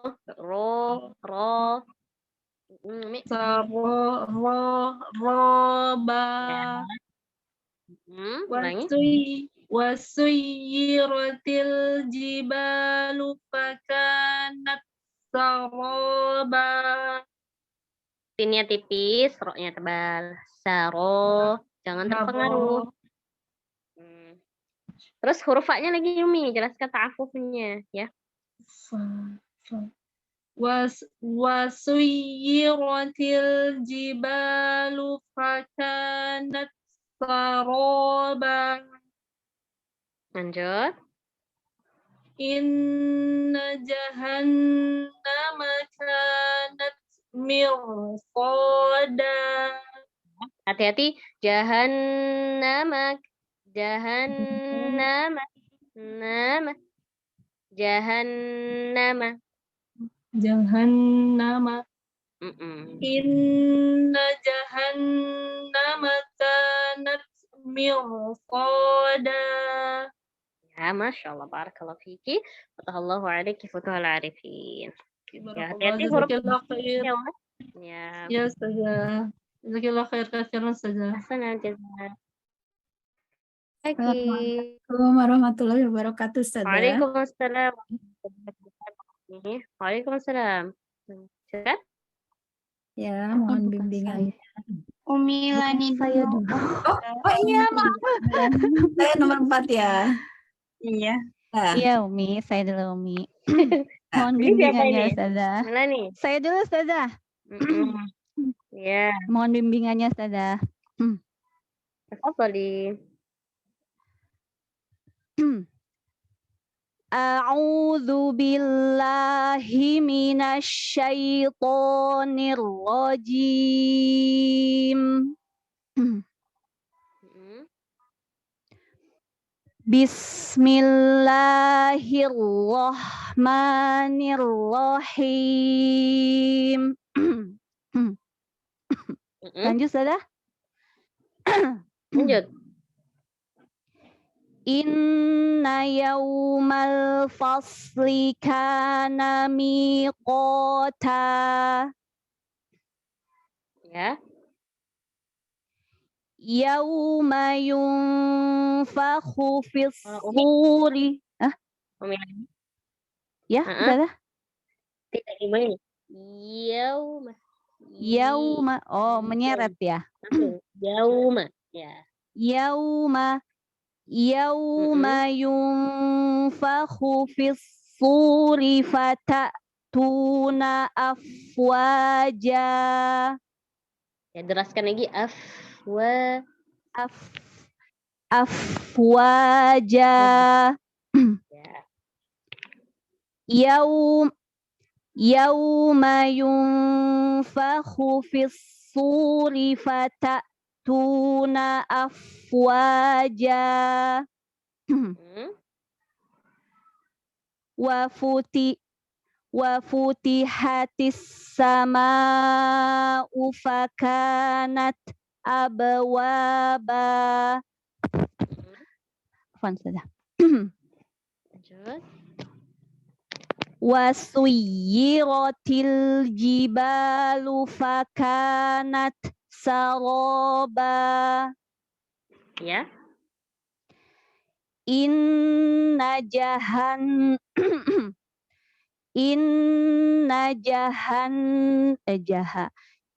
Wasuyiratil jibalu fakanat saraba. Sinnya tipis, roknya tebal. Saro, jangan terpengaruh. Terus huruf fa-nya lagi Yumi, jelaskan ta'afufnya ya. Wasuyiratil jibalu fakanat saraba. Lanjut. Inna jahannama kanat mirsada. Hati-hati, jahannama. Inna jahannama kanat mirsada. Ya, Masya Allah, barakallahu fiki. Fatahallahu alaiki futuhal arifin. Ya, hati-hati huruf ya. Ya, Ustazah. Jazakallah khair kasihan Ustazah. Hasanah jazaa. Assalamualaikum warahmatullahi wabarakatuh, Ustazah. Waalaikumsalam. Waalaikumsalam. Silakan. Ya, mohon bimbingannya. Umi Lani Saya dulu. Oh iya, maaf. Saya nomor 4 ya. Iya. Nah, Iya Umi, saya dulu Umi. Mohon Ini siapa bimbingannya ini? Ustazah. Mana nih? Saya dulu Ustazah. Ya, Mohon bimbingannya Ustazah. tafadhali. A'udzu billahi minasyaitonir rajim. Bismillahirrahmanirrahim. Lanjut Ustazah. Lanjut. Inna yaumal fasli kana miqata. Ya. Yauma yunfakhu fis suri. Umi lagi. Ya, Ustazah. Tidak gimana? Yauma. Oh, menyeret ya. Yauma. Ya. Yauma yunfakhu fis suri fatatuna afwaja. Ya, deraskan lagi afwaja. Yauma yunfakhu fis suri fatatuna afwaja. Wa futihatis sama'u fakanat abwaba. Afwan Ustazah. Lanjut. Wasuyiratil jibalu fakanat saraba. Ya. Inna jahan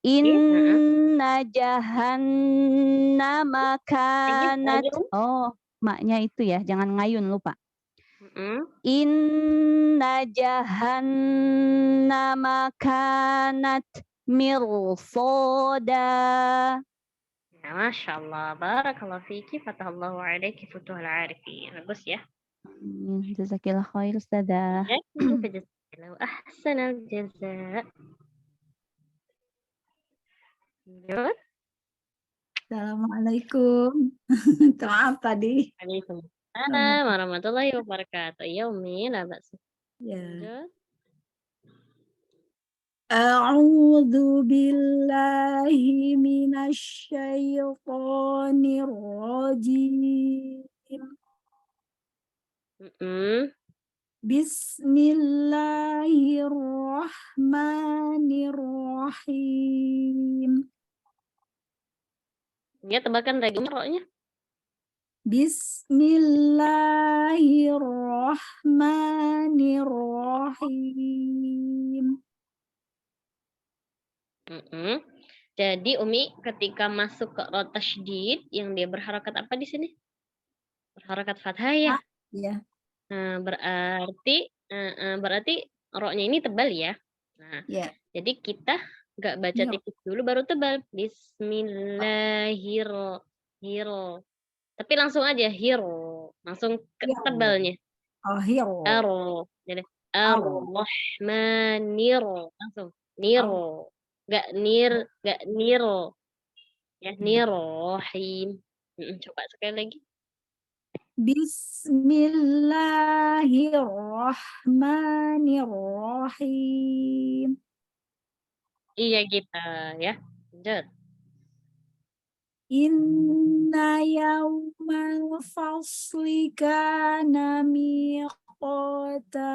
Inna jahannama kanat. Oh, maknya itu ya, jangan ngayun, lupa. Inna jahannama kanat mirsada. Ya, Masya Allah. Barakallahu fiki. Fatahallahu alaiki futuhal arifin. Bagus ya. Jazakillah khair, Ustazah. Ahsanal jaza. Lanjut. Assalamualaikum. Maaf tadi. Waalaikumsalam warahmatullahi wabarakatuh. Ya Umi, la ba'sa. Ya. Lanjut. A'udzu billahi minasyaitonir rajim. Bismillahirrahmanirrahim. Ya, tebakan lagi roknya. Bismillahirrahmanirrahim. Jadi Umi ketika masuk ke rot tasydid yang dia berharakat apa di sini? Berharakat fathah ya? Iya. Nah, berarti roknya ini tebal ya. Nah, jadi kita nggak baca tipis dulu baru tebal. Bismillahirrahmanirrahim. Tapi langsung aja hiro, langsung ke tebalnya. Oh, hiro. Jadi ar-rahmanir, langsung niro. Nggak niro. Ya, nirohim. Coba sekali lagi. Bismillahirrahmanirrahim. Iya gitu ya. Lanjut. Inna yawmal fasli kana miqata.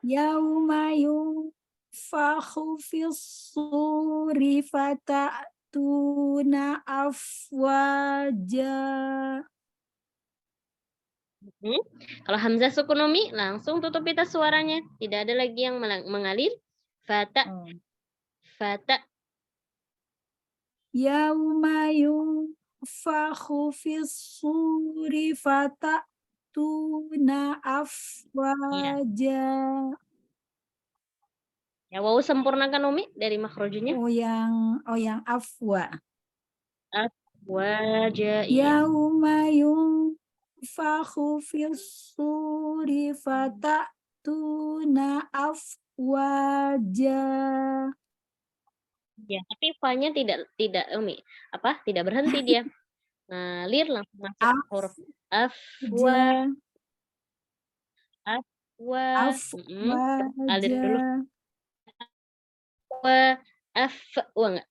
Yauma yunfakhu fis-suri fata'tuna afwaja. Kalau hamzah sukun Umi langsung tutup pita suaranya, tidak ada lagi yang mengalir. Fata. Yauma yunfakhu fis-suri fata'tuna afwaja. Ya, wawu sempurnakan Umi dari makhrajunya. Oh yang afwa. Afwaja. Yauma yunfakhu fis-suri fata'tuna afwaja. Ya, tapi fa-nya tidak Umi. Tidak berhenti dia. Ngalir langsung masuk huruf afwa. Alir dulu. Afwa.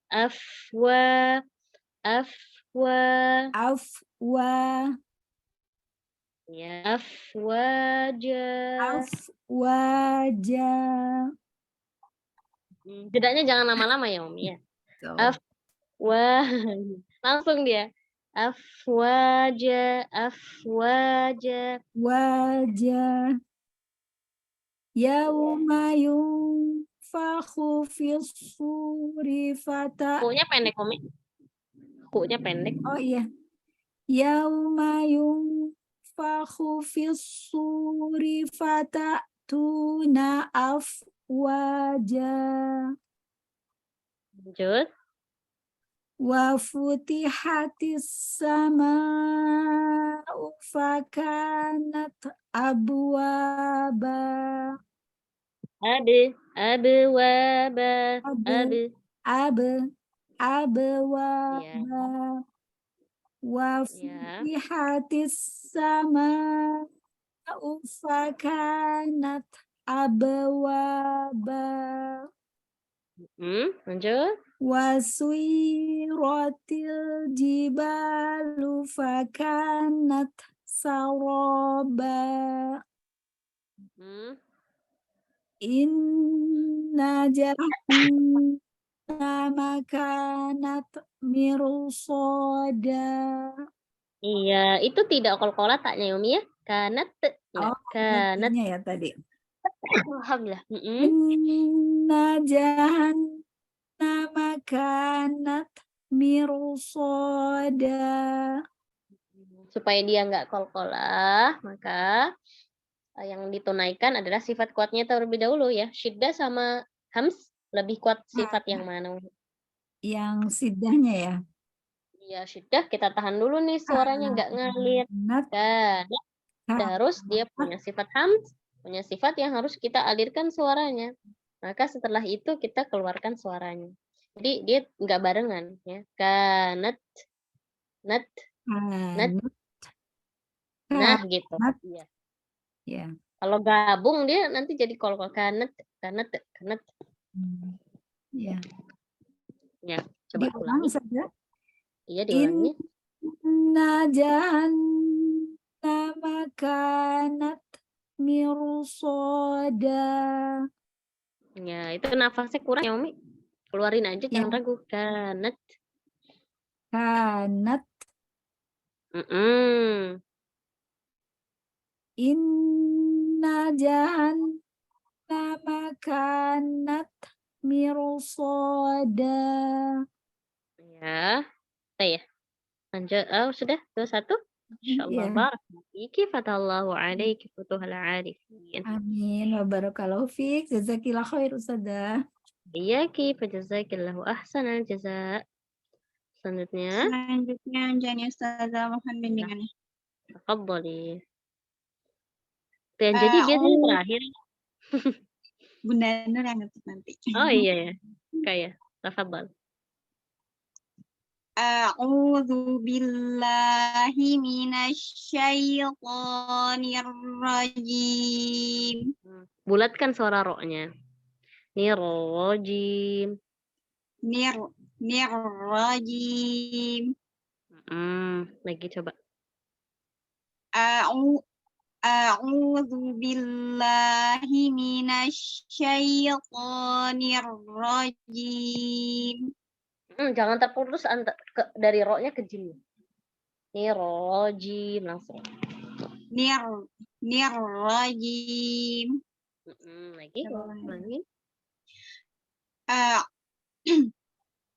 Ya, afwaja. Jedanya jangan lama-lama ya Umi ya. Langsung dia. Afwaja. Yauma yunfakhu fis-suri Ku-nya pendek Umi. Ku-nya pendek. Oh iya. Yauma yunfakhu fis-suri fata'tuna afwaja. Lanjut. Wa futihatis sama'u fakanat abwaba. Abwaba. Wa futihatis sama'u fakanat abwaba. Lanjut. Wa suiratil jibalu fakanat saraba. Hmm. Inna jahannama kanat mirsada. Iya, itu tidak qalqalah taknya Umi ya. Kanat enggak. Oh, Kanat. nantinya ya tadi. Alhamdulillah. Inna jahannama kanat mirsada. Supaya dia enggak qalqalah, maka yang ditunaikan adalah sifat kuatnya terlebih dahulu ya. Syiddah sama hams lebih kuat sifat yang mana? Yang siddahnya ya. Iya, syiddah kita tahan dulu nih suaranya enggak ngalir. Kan. Terus dia punya sifat hams, punya sifat yang harus kita alirkan suaranya. Maka setelah itu kita keluarkan suaranya. Jadi dia enggak barengan ya. Kanat, nat, nat. Nah, gitu. Iya. Ya. Kalau gabung dia nanti jadi qalqalah kanat, kanat, kanat. Ya. Ya, coba Diulang ulangi. saja. Iya, diulangi. Inna jahannama kanat mirsada. Ya, itu nafasnya kurang ya, Umi. Keluarin aja, jangan ragu. Kanat. Kanat. Inna jahannama kanat mirsada. Ya, ya. Lanjut. Oh, sudah. 21. Insyaallah. Barakallahu fiki, fatallahu alaiki, futuhal arifin. Amin. Wa barakallahu fik. Jazakillah khair Ustazah. Iyaki, fajazakillahu ahsanal jaza. Selanjutnya. Jani Ustazah, mohon bimbingannya. Tafadhali. Jadi biasanya terakhir. Bunda Nur yang ngetik nanti. Oh iya ya. Kayak. Tafadhal. A'udzu billahi minasyaitonir rajim. Bulatkan suara ro-nya. Nirrajim. Nirrajim. Lagi coba. A'udzu billahi minasyaitonir rajim. Jangan terputus dari ro-nya ke jim. Nirrajim langsung. Nirrajim. Lagi.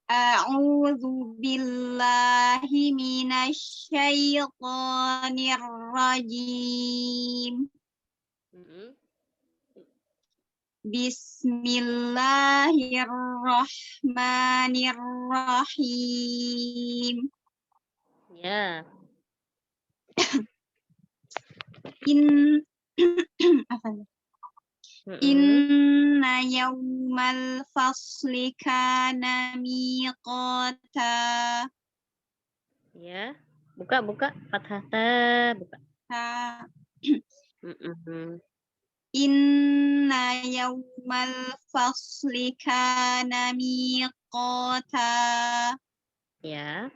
A'udzu billahi minasyaitonir rajim. Bismillahirrahmanirrahim. Ya. Inna yawmal fasli kana miqata. Ya. Buka. Fathah ta. Buka. Inna yawmal fasli kana miqata. Ya.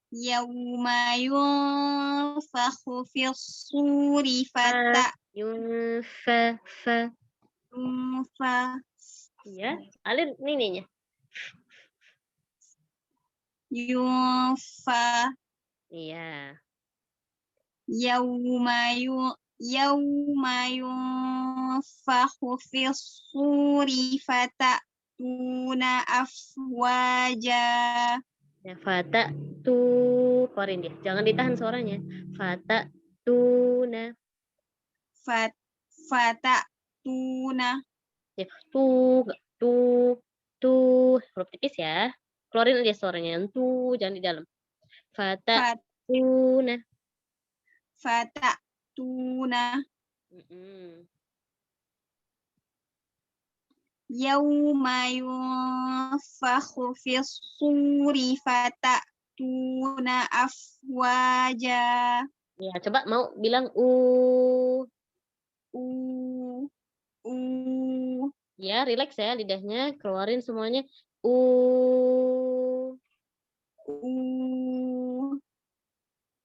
Yawma yunfakhu fis-suri Yunfa. Ya. Alir nininya. Yunfa. Iya. Yawma yunfakhu fis-suri fatatuna afwaja. Ya, fata tu, keluarin dia. Jangan ditahan suaranya. Fata tuna. Fata tuna. Ya, tu, huruf tipis ya. Keluarin aja suaranya. Tu, jangan di dalam. Fata tuna. Fata tuna. Yawma yunfakhu fis-suri fatatuna afwaja. Ya, coba mau bilang Ya, relax ya lidahnya, keluarin semuanya.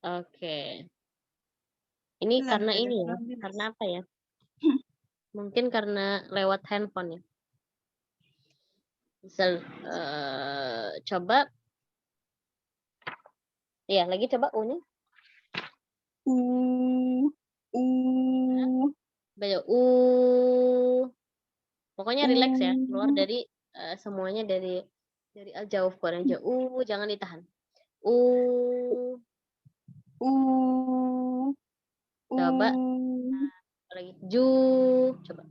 Oke. Ini Belum, karena belum, ini ya, belum. karena apa ya? Mungkin karena lewat handphone ya. Misal coba, ya lagi coba U-nya. Baca pokoknya relax ya, keluar dari semuanya dari al-jauf aja. Jangan ditahan. Coba lagi coba.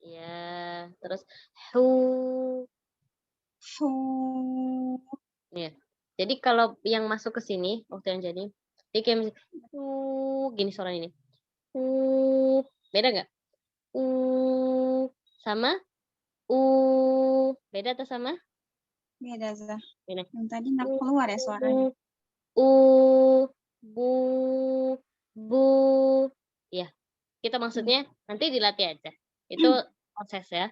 Ya, terus ya. Jadi kalau yang masuk ke sini waktu yang jadi kayak gini suara ini. Beda nggak? Sama beda atau sama? Beda, Zah. Beda. Yang tadi nggak keluar ya suaranya. Bu. Ya, kita maksudnya nanti dilatih aja. Itu proses ya.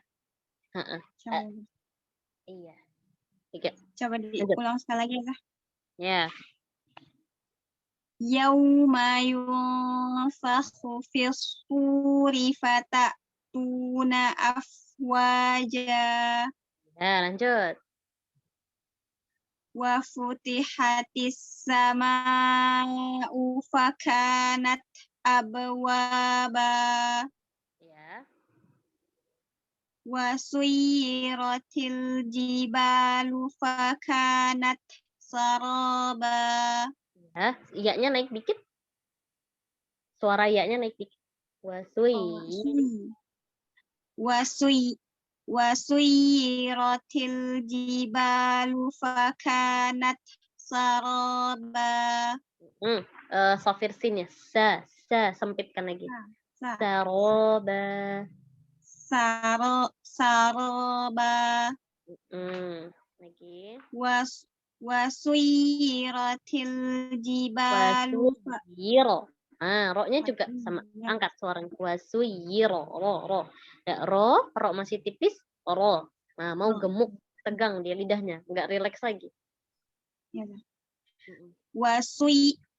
Coba, Iya. Oke. coba diulang sekali lagi ya, Zah. Ya. Yauma yunfakhu fis-suri fata'tuna afwaja Ya, lanjut. wa futihatis sama'u fakanat abwaba Ya. wa suyiratil jibalu fakanat saraba. Ya, iya-nya naik dikit. Suara iya-nya naik dikit. Wasuyiratil jibalu fakanat saraba. Sofir sin ya. Sempitkan lagi. Saraba. Lagi. Wasuyiratil jibalu. Ro-nya juga sama, angkat suaranya. Ro. Ro masih tipis, ro. Nah, mau gemuk, tegang dia lidahnya, nggak rileks lagi. Ya.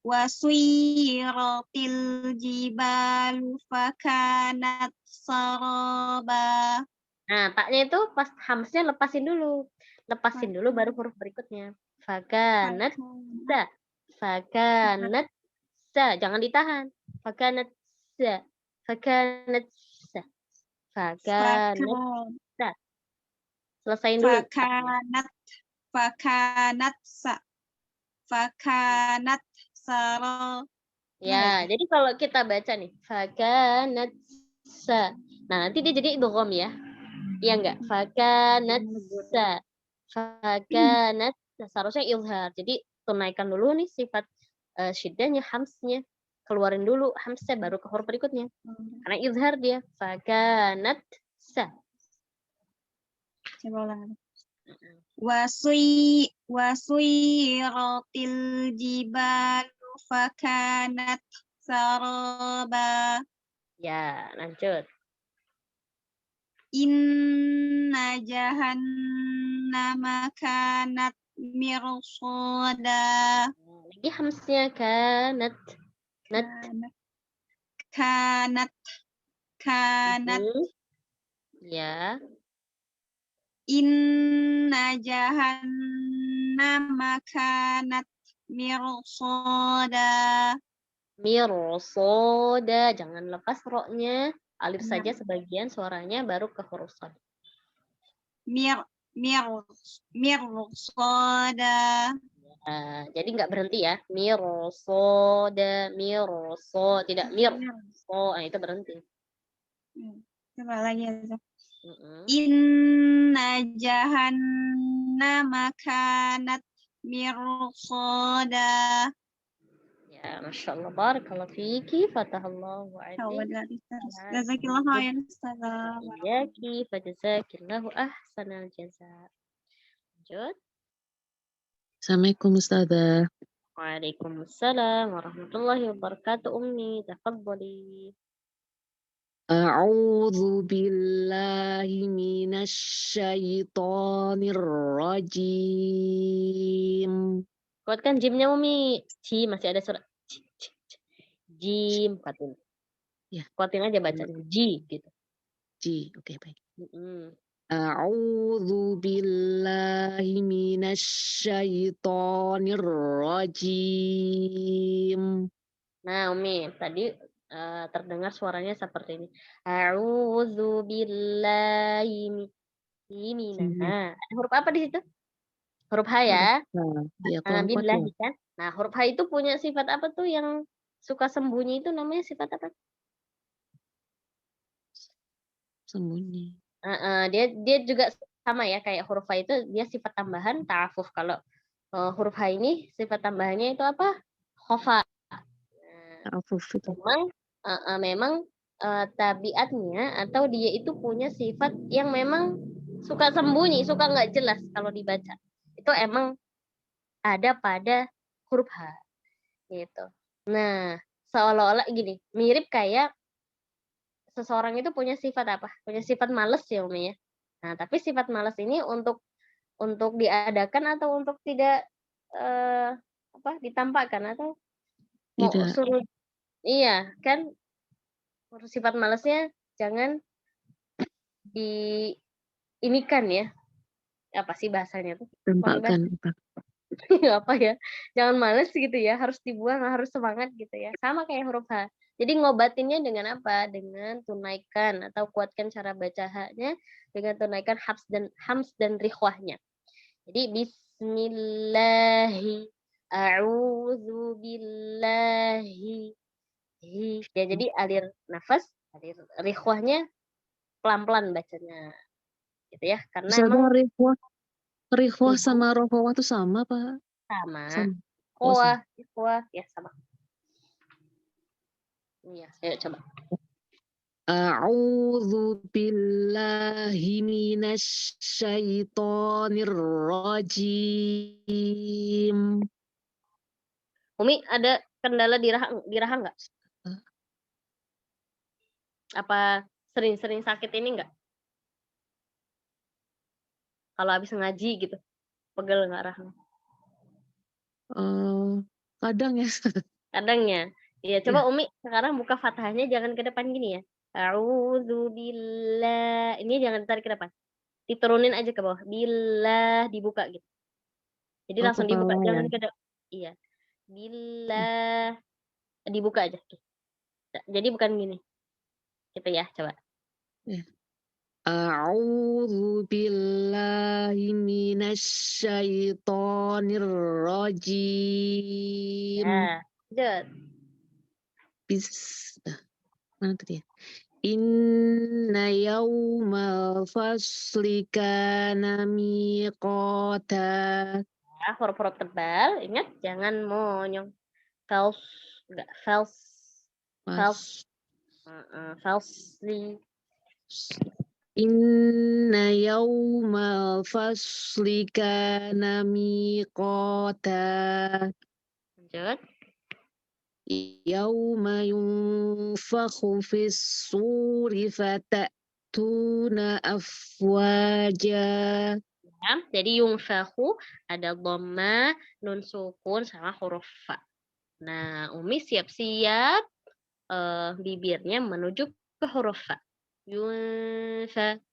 Wasuyiratil jibalu fakanat saraba. Nah, taknya itu pas hamsnya lepasin dulu baru huruf berikutnya. Fakanat jangan ditahan. Fakanat selesain dulu. Fakanat saro. Ya, jadi kalau kita baca nih, fakanat nah, nanti dia jadi idgham ya. Iya enggak? Fakanat seharusnya izhar. Jadi tunaikan dulu nih sifat syiddahnya, hamsnya. Keluarin dulu hamsnya baru ke huruf berikutnya. Karena izhar dia. Fakanat Coba ulang. Wasuyiratil jibalu fakanat saraba. Ya, lanjut. Inna jahannama kanat mirsada. Lagi hamsnya kanat. Kanat. Ya. Inna jahannama kanat mirsada. Mirsada, jangan lepas ro-nya. Alif saja sebagian suaranya baru ke huruf shad. Mirsada. Jadi nggak berhenti ya. Mirsada, tidak mirso. Nah, itu berhenti. Coba lagi ya. Inna jahannama kanat mirsada. Ya, Masya Allah. Barakallahu fiki. Fatahallahu alaiki. Jazakillah khairan, Ustazah. Iyaki. Fajazakillahu ahsanal jaza. Lanjut. Assalamualaikum Ustazah. Waalaikumsalam warahmatullahi wabarakatuh. Ummi, tafadhali. A'udzu billahi minasyaitonir rajim. Kuatkan jimnya, Umi. Ci, masih ada surat. C. Jim, kuatin. Ya. Kuatin aja bacanya. Ji gitu. Ji. Oke, baik. Mm-mm. A'udzu billahi minasyaitonir rajim. Nah, Umi, tadi terdengar suaranya seperti ini. A'udzu billahi minah. Ada huruf apa di situ? Huruf H ya. Ya, kurang kuat ya. Billahi kan. Nah, huruf H itu punya sifat apa tuh yang suka sembunyi itu namanya sifat apa? Sembunyi. Dia juga sama ya kayak huruf H itu dia sifat tambahan ta'afuf. Kalau huruf H ini sifat tambahannya itu apa? Khofa. Ta'afuf itu. Memang tabiatnya atau dia itu punya sifat yang memang suka sembunyi, suka nggak jelas kalau dibaca. Itu emang ada pada huruf H gitu. Nah, seolah-olah gini, mirip kayak seseorang itu punya sifat apa? Punya sifat males ya, Umi ya. Nah, tapi sifat males ini untuk diadakan atau untuk tidak ditampakkan atau mau Tidak. suruh iya kan sifat malesnya jangan diinikan ya. Apa sih bahasanya tuh? Tampakkan. Apa ya? Jangan males gitu ya, harus dibuang, harus semangat gitu ya. Sama kayak huruf H. Jadi ngobatinnya dengan apa? Dengan tunaikan atau kuatkan cara baca H-nya dengan tunaikan hams dan rikhwahnya. Jadi bismillahi a'udzu billahi. Ya, jadi alir nafas, alir rikhwahnya pelan-pelan bacanya. Gitu ya. Karena emang rikhwah sama rohwah itu sama, Pak? Sama. Sama. Ikhwah, ya sama. Iya, ayo coba. A'udzu billahi minasyaitonir rajim. Umi, ada kendala di rahang nggak? Apa sering-sering sakit ini nggak? Kalau habis ngaji gitu, pegel nggak rahang? Kadang ya. Kadang ya. Iya, coba Umi sekarang buka fathahnya jangan ke depan gini ya. A'udzubillah. Ini jangan ditarik ke depan. Diturunin aja ke bawah. Billah dibuka gitu. Jadi langsung dibuka, jangan ke depan. Iya. Billah dibuka aja. Jadi bukan gini. Gitu ya, coba. A'udzu billahi minasyaitonir rajim. Ya, good. Mana tadi ya? Inna yaumal fasli kana miqata. Ya, huruf-huruf tebal, ingat jangan monyong. Fals, enggak fals. Falsely. Inna yaumal fasli kana miqata. Lanjut. Yauma yunfakhu fis suri fatatuna afwaja. Ya, jadi yunfakhu ada dhamma, nun sukun sama huruf fa. Nah, Umi siap-siap bibirnya menuju ke huruf fa. Yunfa.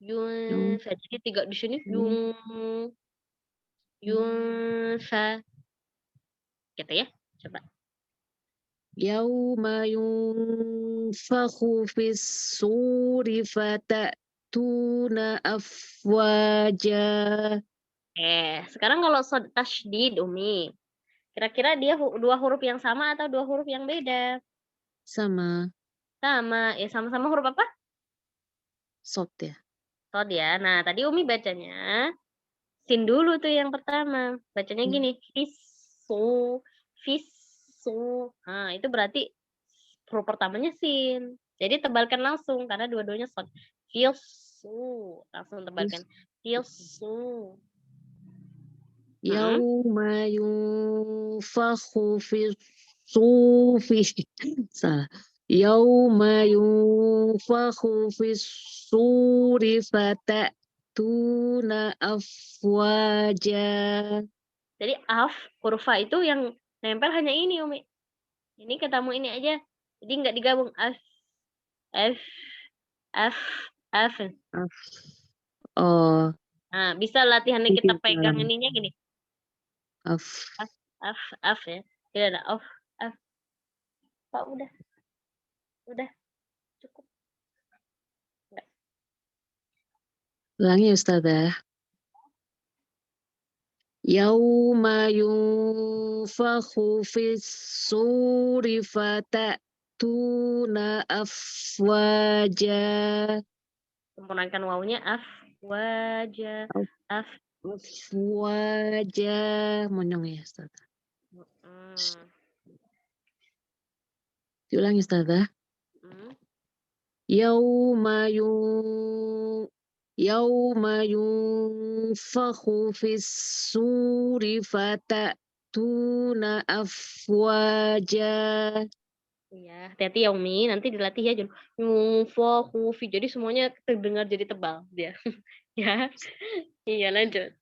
Jadi 3 di sini yunfa. Gitu ya. Coba. Yauma yunfakhu fis suri fatatuna afwaja. Sekarang kalau tasydid Umi. Kira-kira dia 2 huruf yang sama atau 2 huruf yang beda? Sama. Sama. Ya, sama-sama huruf apa? Sod ya. Sod ya. Nah, tadi Umi bacanya sin dulu tuh yang pertama. Bacanya gini. Fisu. Nah, itu berarti huruf pertamanya sin. Jadi tebalkan langsung karena dua-duanya sod. Fisu. Langsung tebalkan. Fisu. Yauma yunfakhu fis sufi. Salah. Yauma yunfakhu fis suri fatatuna afwaja. Jadi huruf fa itu yang nempel hanya ini Umi. Ini ketemu ini aja. Jadi nggak digabung. F, F, F, F. Oh, Nah, bisa latihannya kita pegang pintar. ininya gini. Af. F, F, F ya. Tidak ada F, F. Pak udah cukup. Nggak. Ulangi ya, Ustazah. Yauma yunfakhu fis suri fatatuna afwaja. Sempurnakan wawunya F, wajah, F. Afwaja. Monyong ya, Ustazah. Diulangi, Ustazah. Yauma yunfakhu fis suri fatatuna afwaja. Ya, hati-hati ya Umi, nanti dilatih ya. Nyumfo, kufi, jadi semuanya terdengar jadi tebal dia. Ya, iya lanjut.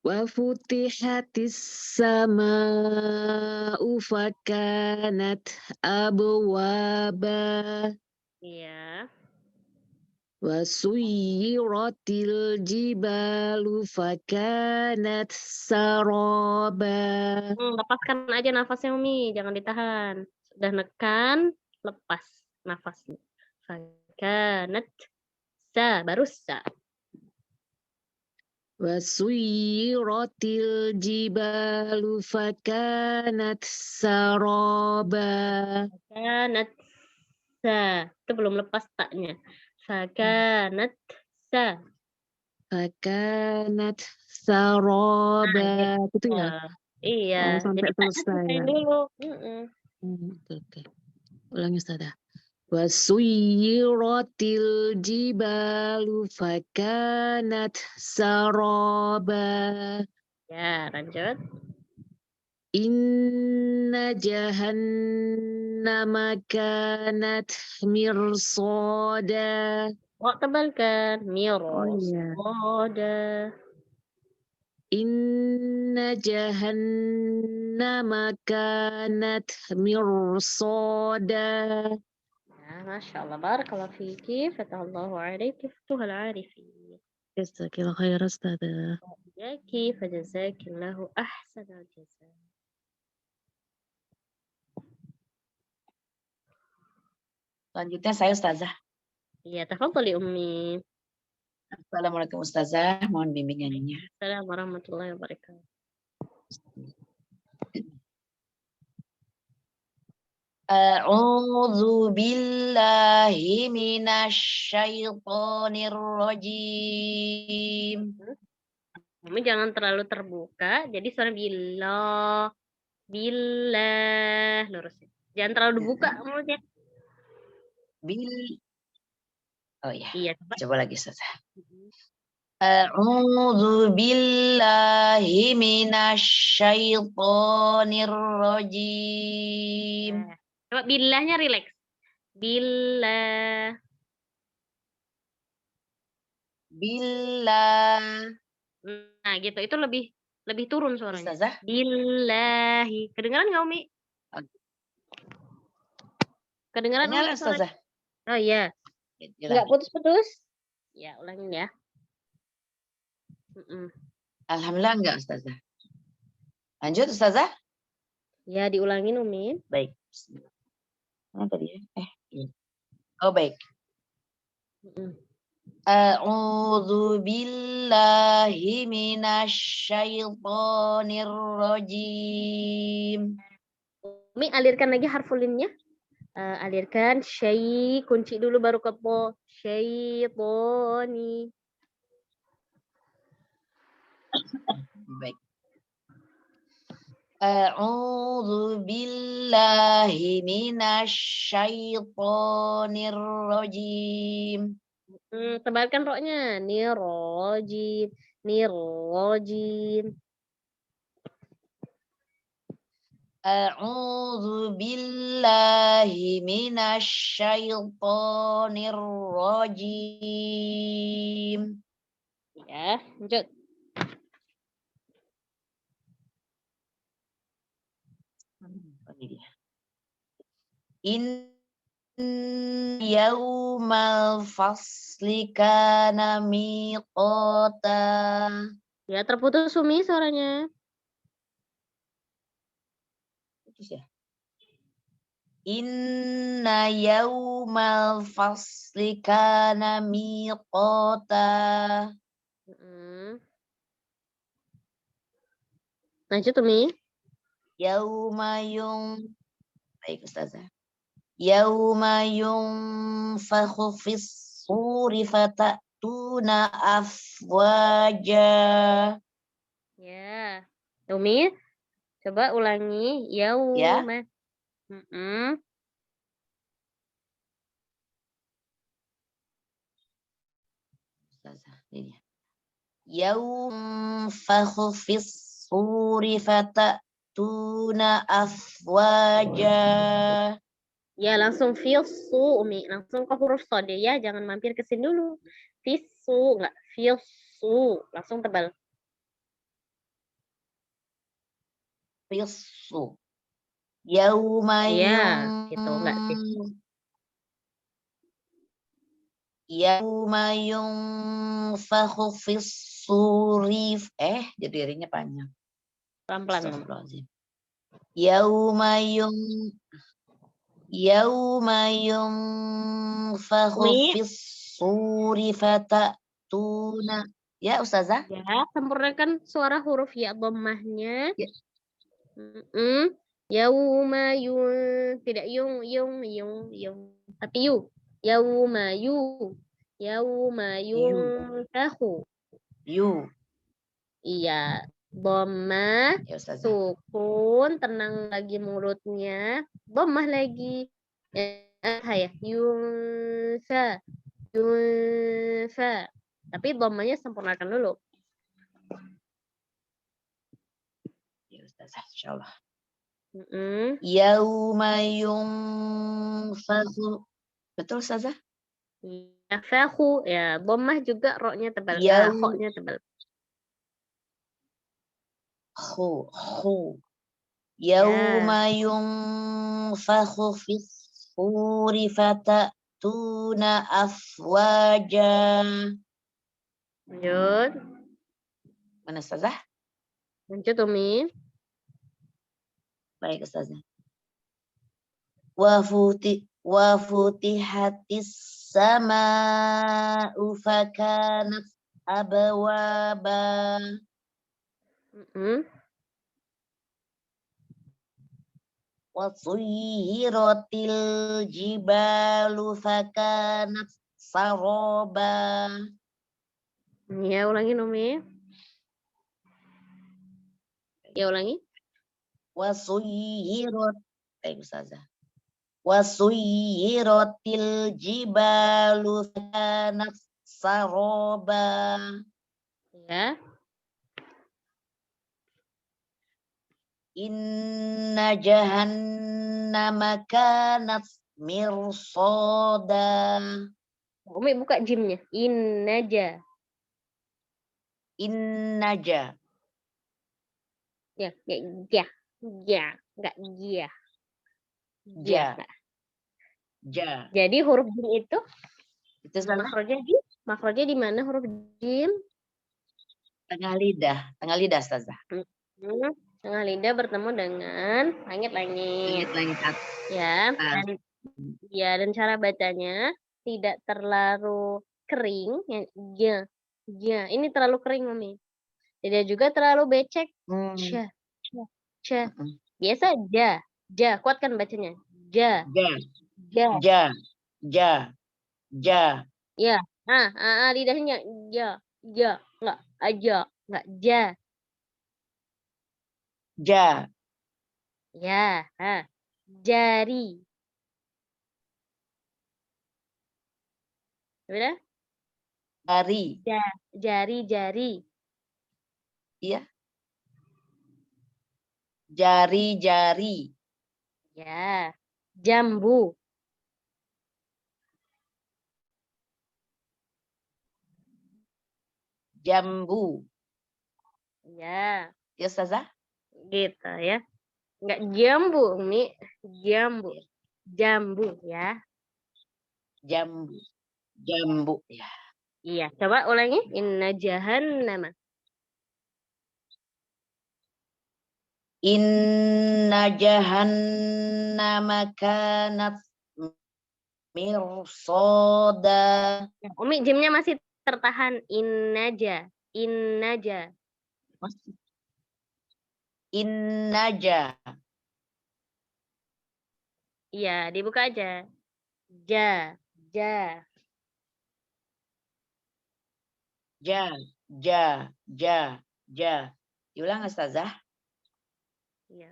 Wa futihatis sama'u fakanat abwaba. Iya. Wa suyyiratil jibalu fakanat saraba. Lepaskan aja nafasnya Umi, jangan ditahan. Sudah nekan, lepas nafasnya. Fakanat sa, baru sa. Wa suyyiratil jibalu fakanat saraba. Fakanat sa, itu belum lepas taknya. Fakanat sa. Fakanat saraba. Itu ya? Iya, Sampai jadi taknya selesai selesai ya. dulu. Oke. Ulangi, Ustazah. Wa suyyiratil jibalu fakanat saraba. Ya, lanjut. Inna jahannama kanat mirsada. Oh, tebalkan. Oh iya. Mirosoda. Inna jahannama kanat mirsada. Ya, Masya Allah. Barakallahu fiki. Fatahallahu alaiki. Futuhal arifin. Jazakallah khair, Ustazah. Yaki. Fajazakillahu ahsanal jazak. Selanjutnya saya Ustazah. Iya, tafadhali Ummi. Assalamualaikum Ustazah, mohon bimbingannya. Assalamualaikum warahmatullahi wabarakatuh. A'udzu billahi minasyaitonir rajim. Ummi jangan terlalu terbuka, jadi suara billah. Billah. Lurusin. Jangan terlalu dibuka mulutnya. Oh ya, Iya, coba lagi Ustazah. A'udzu billahi minasyaitonir rajim. Coba billahnya rileks. Billah. Billah. Nah, gitu. Itu lebih turun suaranya. Ustazah? Billahi. Kedengaran nggak, Umi? Kedengaran Umi Ustazah? Oh iya. Nggak putus-putus? Ya, ulangin ya. Alhamdulillah enggak Ustazah. Lanjut Ustazah? Ya, diulangin Umi. Baik. Mana tadi ya? Iya. Oh baik. A'udzu billahi minasyaitonir rajim. Umi alirkan lagi harfulinnya. Alirkan syai, kunci dulu baru ke po. Syaitoni. Baik. A'udzu billahi minasyaitonir rajim. Tebalkan roknya. Nirojin. Nirojin. A'udzu billahi minasyaitonir rajim. Ya, lanjut. Ini dia. In yaumal fasli kana miqata. Ya, terputus Umi suaranya. Putus ya. Inna yaumal fasli kana miqata. Lanjut Umi. Yauma yung. Baik Ustazah. Yauma yunfakhu fis suri fatatuna afwaja. Ya. Umi, coba ulangi. Ya. Yauma. Ustazah, ini. Yunfakhu fis suri fatatuna afwaja. Ya, langsung filsu Umi. Langsung ke huruf sode ya. Jangan mampir ke sini dulu. Fisu, enggak. Filsu. Langsung tebal. Filsu. Yauma Iya, gitu. Enggak sih. Yauma yunfakhu fis suri. Jadi dirinya panjang. Pelan-pelan. Astagfirullahaladzim. Yauma yunfakhu fis suri fatatuna. Ya Ustazah? Ya, sempurnakan suara huruf ya dhammahnya. Ya. Yauma tidak yung, tapi yu. Yauma yunfakhu. Yu. Iya, dhammah, Ya Ustazah. sukun, tenang lagi mulutnya, dhammah lagi. Ya, yunfa. Tapi dhammahnya sempurnakan dulu. Ya Ustazah, insyaallah. Yauma yunfakhu. Betul Ustazah? Yunfakhu. Ya, dhammah juga ro-nya tebal, kho-nya tebal. Khu. Yauma yunfakhu fis suri fatatuna afwaja. Lanjut. Mana Ustazah? Lanjut Umi. Baik Ustazah. Wa futihatis sama'u fakanat abwaba. Wa suyyiratil jibalu fakanat saraba. Ya, ulangi Umi. Ya, ulangi. Wa suyyirat. Baik Ustazah. Wa suyyiratil jibalu fakanat saraba. Ya. Inna jahannama kanat mirsada. Umi buka jimnya. Innaja. Innaja. Ya. Enggak ja. Ja. Jadi huruf jim itu salah. Makrojnya di mana huruf jim? Tengah lidah Ustazah. Tengah lidah bertemu dengan langit-langit. Ya, dan cara bacanya tidak terlalu kering. Ya. Ini terlalu kering, Mami. Tidak juga terlalu becek. Ca. Biasa ja. Kuatkan bacanya. Ja. Ja. Ya. Lidahnya ja. Enggak aja. Enggak ja. Ja. Ya, jari. Sudah? Jari. Iya. Jari. Ya. Jambu. Ya. Ya Ustazah? Gitu ya. Enggak jambu, Umi. Jambu. Jambu ya. Jambu. Jambu ya. Iya, coba ulangi. Inna jahannama. Inna jahannama kanat mirsada. Umi jimnya masih tertahan. Innaja. Innaja. Innaja. Iya, dibuka aja. Ja. Ja. Ja. Diulang Ustazah. Iya.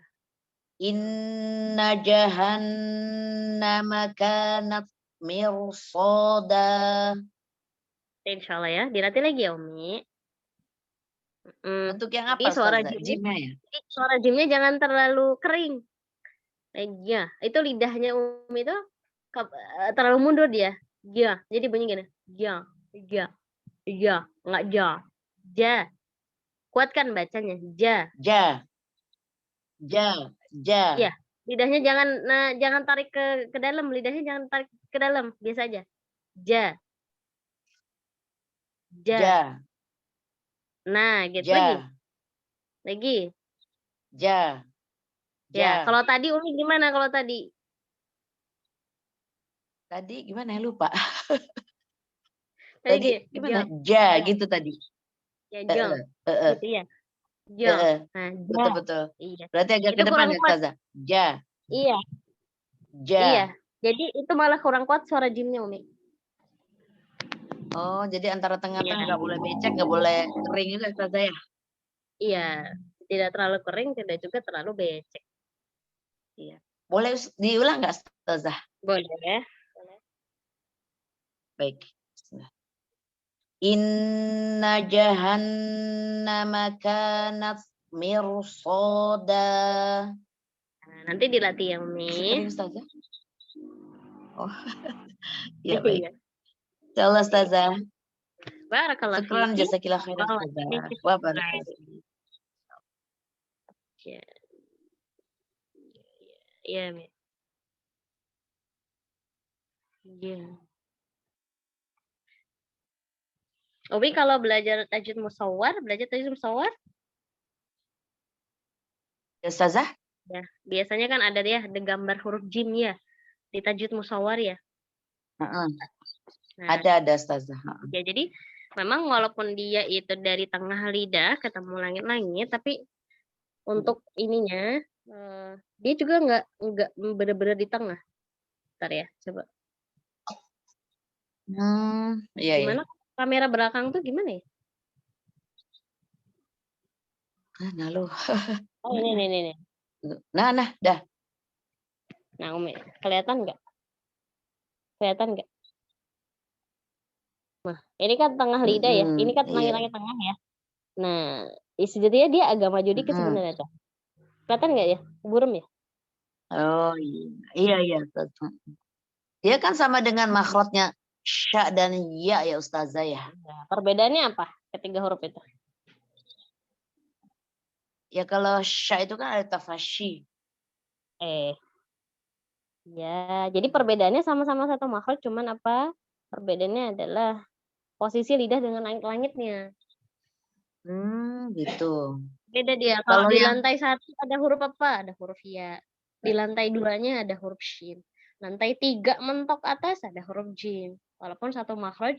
Inna jahannama kanat mirsada. Insya Allah ya. Dilatih lagi ya Umi. Untuk yang Jadi apa suara Ustazah? jimnya, Jimnya ya? jadi suara jimnya jangan terlalu kering. Ya, itu lidahnya Umi itu terlalu mundur dia. Ja, jadi bunyi gini. Ja, ja, ja, nggak ja. Ja. Kuatkan bacanya. Ja. Ja. Iya, lidahnya jangan tarik ke dalam, lidahnya jangan tarik ke dalam, biasa aja. Ja. Ja. Nah, gitu lagi. Lagi. Ja. Ya, kalau tadi Umi gimana kalau tadi? Tadi gimana ya, lupa. Tadi gimana? Ja gitu tadi. Ya, ja. Gitu ya. Ja. Nah, ja. Betul. Iya. Berarti agak Itu ke depan kurang ya, kuat. Ustazah. Ja. Iya. Ja. Iya. Jadi itu malah kurang kuat suara jimnya, Umi. Oh, jadi antara tengah-tengah nggak boleh becek, nggak boleh kering itu Ustazah ya? Iya. Tidak terlalu kering, tidak juga terlalu becek. Iya. Boleh diulang nggak Ustazah? Boleh ya. Baik. Inna jahannama kanat mirsada. Nah, nanti dilatih ya, Umi. Ustazah? Oh, ya baik. Iya. Insyaallah Ustazah. Barakallah Syukran fiik. jazakillah khairan Ustazah. Wa barakatuh. Ya. Iya, Mi. Iya. Umi kalau belajar tajwid musawwar, Ya, Ustazah? Ya, biasanya kan ada ya, ada gambar huruf jim ya di tajwid musawwar ya. Nah, ada Ustazah. Ya, jadi memang walaupun dia itu dari tengah lidah ketemu langit-langit, tapi untuk ininya dia juga nggak benar-benar di tengah. Bentar ya, coba. Iya, Gimana kamera belakang tuh gimana ya? Nah, lu. Oh, ini. Nah, dah. Nah, Umi, kelihatan nggak? Nah, ini kan tengah lidah ya. Ini kan langit-langit tengah ya. Nah, sejatinya dia agak maju dikit sebenarnya, Kak. Kelihatan nggak ya? Burem ya? Oh, iya. Dia kan sama dengan makhrajnya sya dan ya Ustazah ya. Perbedaannya apa ketiga huruf itu? Ya kalau sya itu kan ada tafashi. Ya, jadi perbedaannya sama-sama satu makhraj, cuman apa? Perbedaannya adalah posisi lidah dengan langit-langitnya. Gitu. Beda dia. Kalau di lantai 1 ada huruf apa? Ada huruf ya. Di lantai 2-nya ada huruf shin. Lantai 3 mentok atas ada huruf jim. Walaupun satu makhraj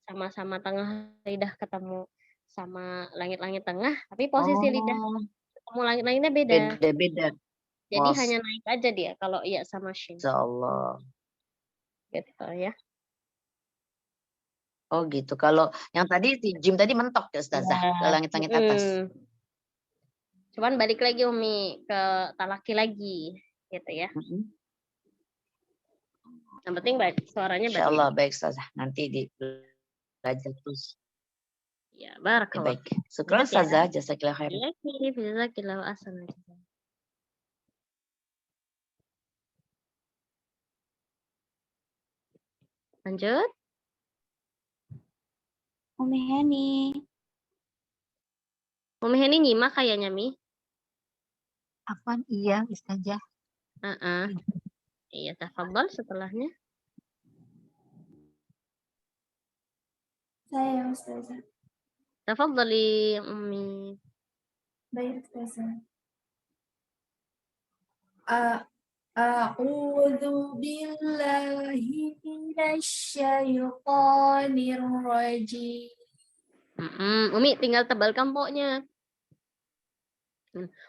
sama-sama tengah lidah ketemu sama langit-langit tengah, tapi posisi lidah ketemu langit-langitnya beda. Beda. Jadi hanya naik aja dia kalau iya sama shin. Insyaallah. Gitu ya. Oh gitu. Kalau yang tadi jim tadi mentok ya Ustazah ke langit-langit atas. Cuman balik lagi Umi ke talaki lagi gitu ya. Yang penting suaranya Insyaallah baik Ustazah. Nanti di belajar terus. Ya, barakallah. Baik. Syukran Ustazah, jazakillah khair. Iya, jazakillah ahsan. Lanjut. Umi Heni nyimak kayaknya, Mi. Afwan, iya Ustazah. Iya, tafadhal setelahnya. Saya Ustazah. Tafadhali Ummi. Baik Ustazah. A'udzu billahi minasyaitonir rajim. Umi tinggal tebalkan poknya.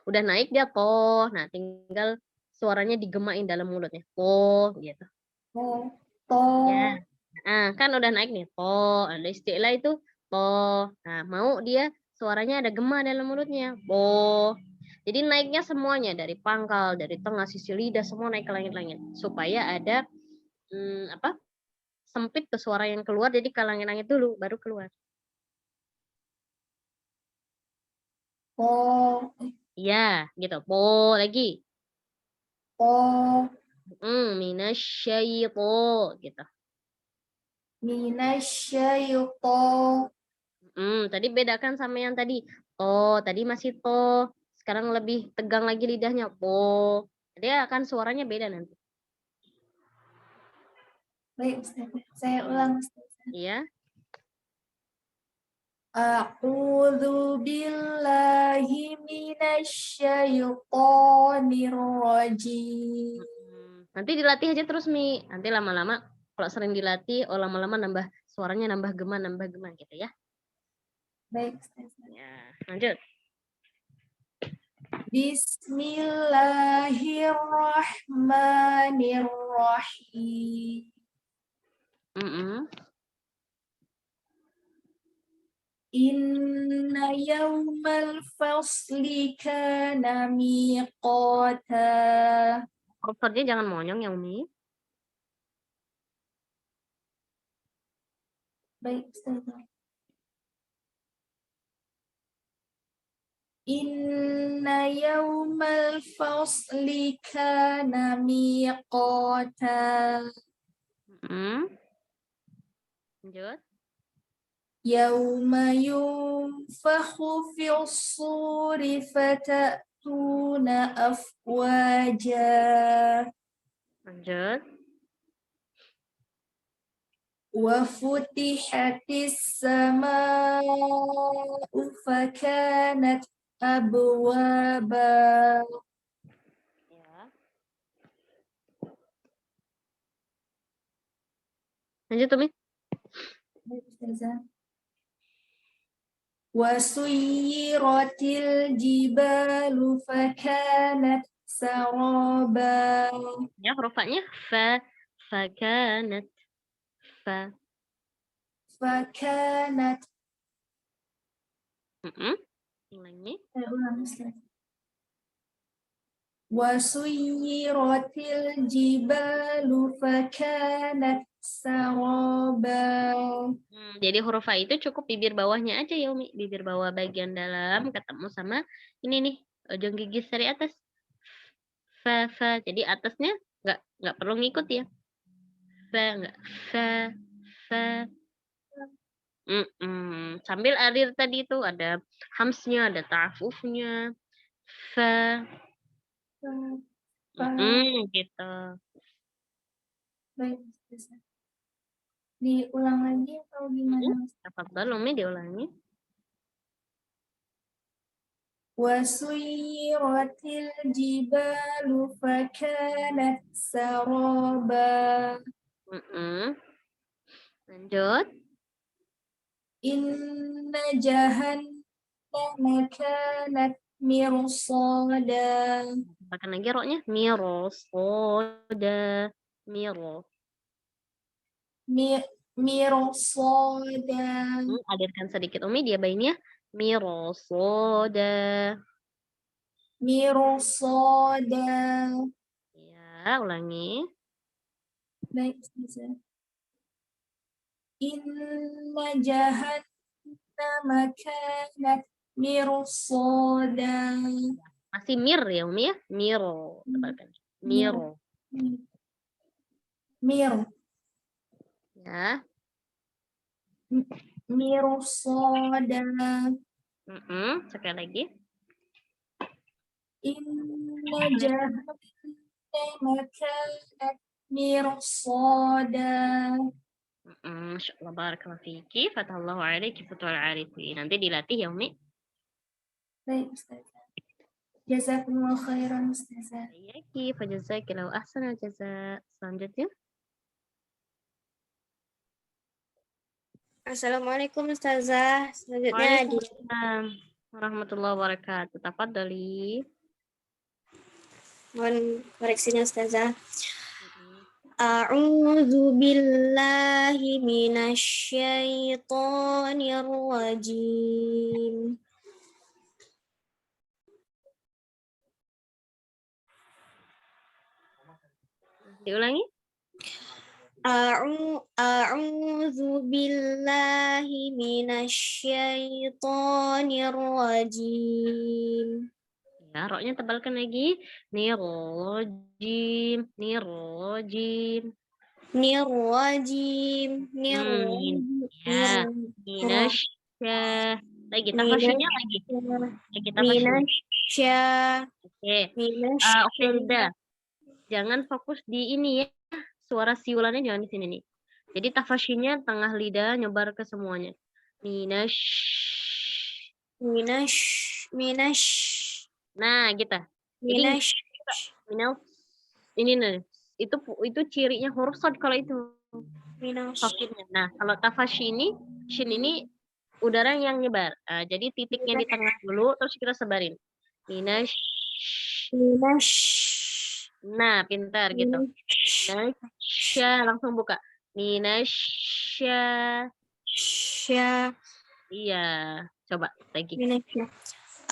Udah naik dia toh. Nah, tinggal suaranya digemain dalam mulutnya. Toh gitu. Ya. Nah, kan udah naik nih. Toh, ada istilah itu toh. Nah, mau dia suaranya ada gema dalam mulutnya. Toh. Jadi naiknya semuanya dari pangkal, dari tengah, sisi lidah semua naik ke langit-langit supaya ada sempit ke suara yang keluar, jadi ke langit-langit dulu baru keluar. Iya, gitu. Po lagi. Minasyaiton gitu. Tadi bedakan sama yang tadi. Tadi masih to. Sekarang lebih tegang lagi lidahnya. Po. Dia akan suaranya beda nanti. Baik Ustazah. Saya ulang Ustazah. Iya. A'udzu billahi minasyaitonir rajim. Nanti dilatih aja terus Mi. Nanti lama-lama kalau sering dilatih, lama-lama nambah suaranya nambah gema gitu ya. Baik Ustazah. Ya, lanjut. Bismillahirrahmanirrahim. Inna yawmal fasli kana miqata. Hurufnya jangan monyong ya Umi. Baik Ustazah. Inna yawmal fasli kana miqata. Lanjut. Yawma yunfakhu fis-suri fatatuna afwaja. Lanjut. Wa futihatis samaa'u fakanat abwaba. Ya. Lanjut Umi. Wa suyyiratil jibalu fakanat saraba. Ya, hurufnya fakanat. Fakanat. Ulangi. Wa suyyiratil jibalu fakanat saraba. Jadi huruf A itu cukup bibir bawahnya aja ya Umi. Bibir bawah bagian dalam ketemu sama ini nih, ujung gigi dari atas. Fa. Jadi atasnya nggak perlu ngikut ya. Fa. Sambil alir tadi itu ada hamsnya, ada ta'afufnya. Fa. Gitu. Baik, diulang lagi atau gimana? Tafadhal Umi diulangi. Wa suyyiratil jibalu fakanat saraba. Lanjut. Inna jahannama kanat mirsada. Bahkan lagi roknya mirsada. Mirsada. Alirkan sedikit Umi, dia bayinya mirsada. Mirsada. Ya, ulangi. Baik, Inna jahannama kanat mirsada. Masih mir ya Umi ya? Miro. Miro. Mir. Ya. Mirsada. Sekali lagi. Inna jahannama ما كانت مرصادا. Masya Allah, barakallahu fiki, fatahallahu alaiki, fatul arifin. Nanti dilatih ya, Umi. Baik, Ustazah. Jazakumullah khairan, Ustazah. Baiki, fajazakillahu ahsanal jaza. Selanjutnya. Assalamualaikum Ustazah. Selanjutnya di Waalaikumsalam warahmatullahi wabarakatuh. Tafadhali. mohon koreksinya Ustazah. A'udzu billahi minasyaitonir rajim. Diulangi. A'udzu billahi minasyaitonir rajim. Ya, roknya tebalkan lagi. Nirrojim, nirrojim. Nirrajim, Ya, minasya. Lagi, tafasyinya lagi. Lagi tafasyi. minasya, Oke. Oke, udah. Jangan fokus di ini ya. Suara siulannya jangan di sini nih. Jadi tafasyinya tengah lidah nyebar ke semuanya. Minash. Nah, gitu. Jadi minal ini nih. Itu cirinya huruf shad kalau itu. Khafifnya. Nah, kalau tafasyi ini, shin ini udara yang nyebar. Jadi titiknya di tengah dulu, terus kita sebarin. Minash. Nah, pintar gitu. Minasya, langsung buka. Minasya. Iya, coba lagi.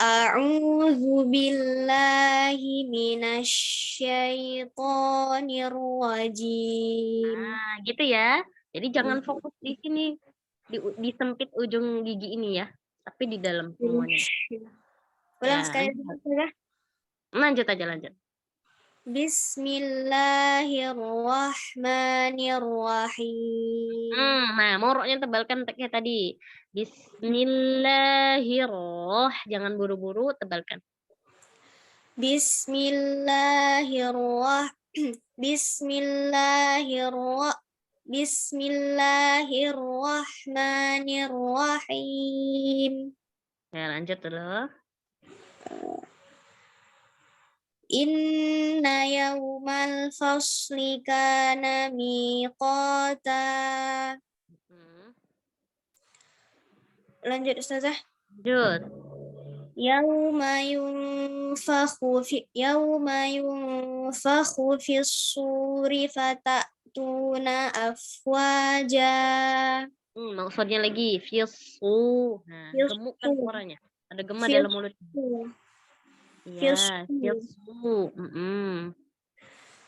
A'udzu billahi minasyaitonir rajim. Nah, gitu ya. Jadi jangan fokus di sini, di sempit ujung gigi ini ya, tapi di dalam semuanya. Ulang sekali lagi. Lanjut aja, lanjut. Bismillahirrahmanirrahim. Nah, moroknya tebalkan kayak tadi. Bismillahirrahmanirrahim. Jangan buru-buru, tebalkan. Bismillahirrahmanirrahim. Ya, lanjut dulu. Inna yawmal fasli kana miqata. Lanjut Ustazah. Lanjut. Yawma yunfakhu fis suri fatatuna afwaja. Maksudnya lagi fisu. Nah, gemuk kan suaranya. Ada gema dalam mulut. Ya, fisu.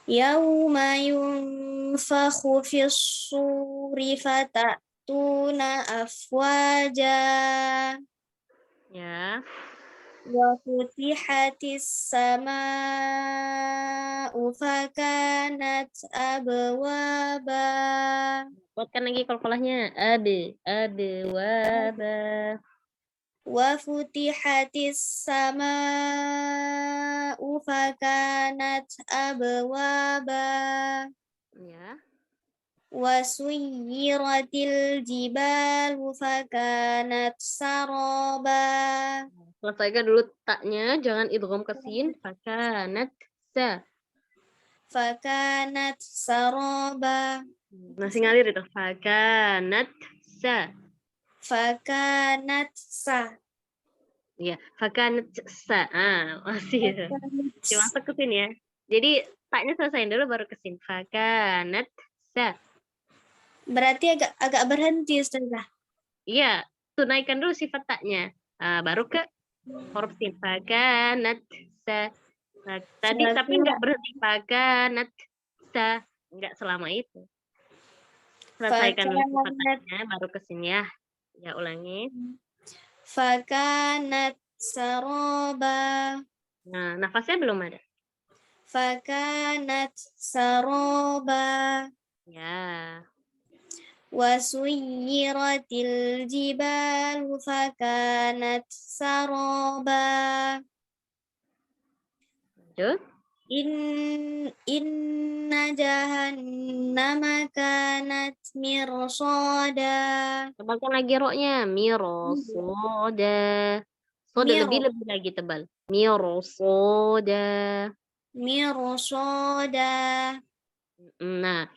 Yawma yunfakhu fis suri fatatuna afwaja. Ya. Wa futihatis sama'u fakanat abwaba. Buatkan lagi kalkulahnya. Abwaba. Wa futihatis sama'u fakanat abwaba. Ya. Wa suyyiratil jibalu fakanat saraba. Selesaikan dulu taknya, jangan idgham ke sin. Fakanat sa. Fakanat saraba. Masih ngalir itu. Fakanat sa. Fakanat sa. Iya, fakanat sa. Masih. Dimasuk ke sini ya. Jadi taknya selesaiin dulu baru ke sini. Fakanat sa. Berarti agak berhenti Ustazah. Iya, tunaikan dulu sifat taknya. Baru ke huruf sin. Fakanat sa. Nah, tadi tapi enggak berhenti. Fakanat sa. Enggak selama itu. Selesaikan dulu sifat taknya baru ke sini ya. Ya, ulangi. Fakanat saraba. Nah, nafasnya belum ada. Fakanat saraba. Ya. Wa suyyiratil jibalu fakanat saraba. Lanjut. Inna jahannama kanat mirsada. Tebalkan lagi roknya. Mirosoda. Soda lebih lagi tebal. Mirosoda. Mirsada. Nah,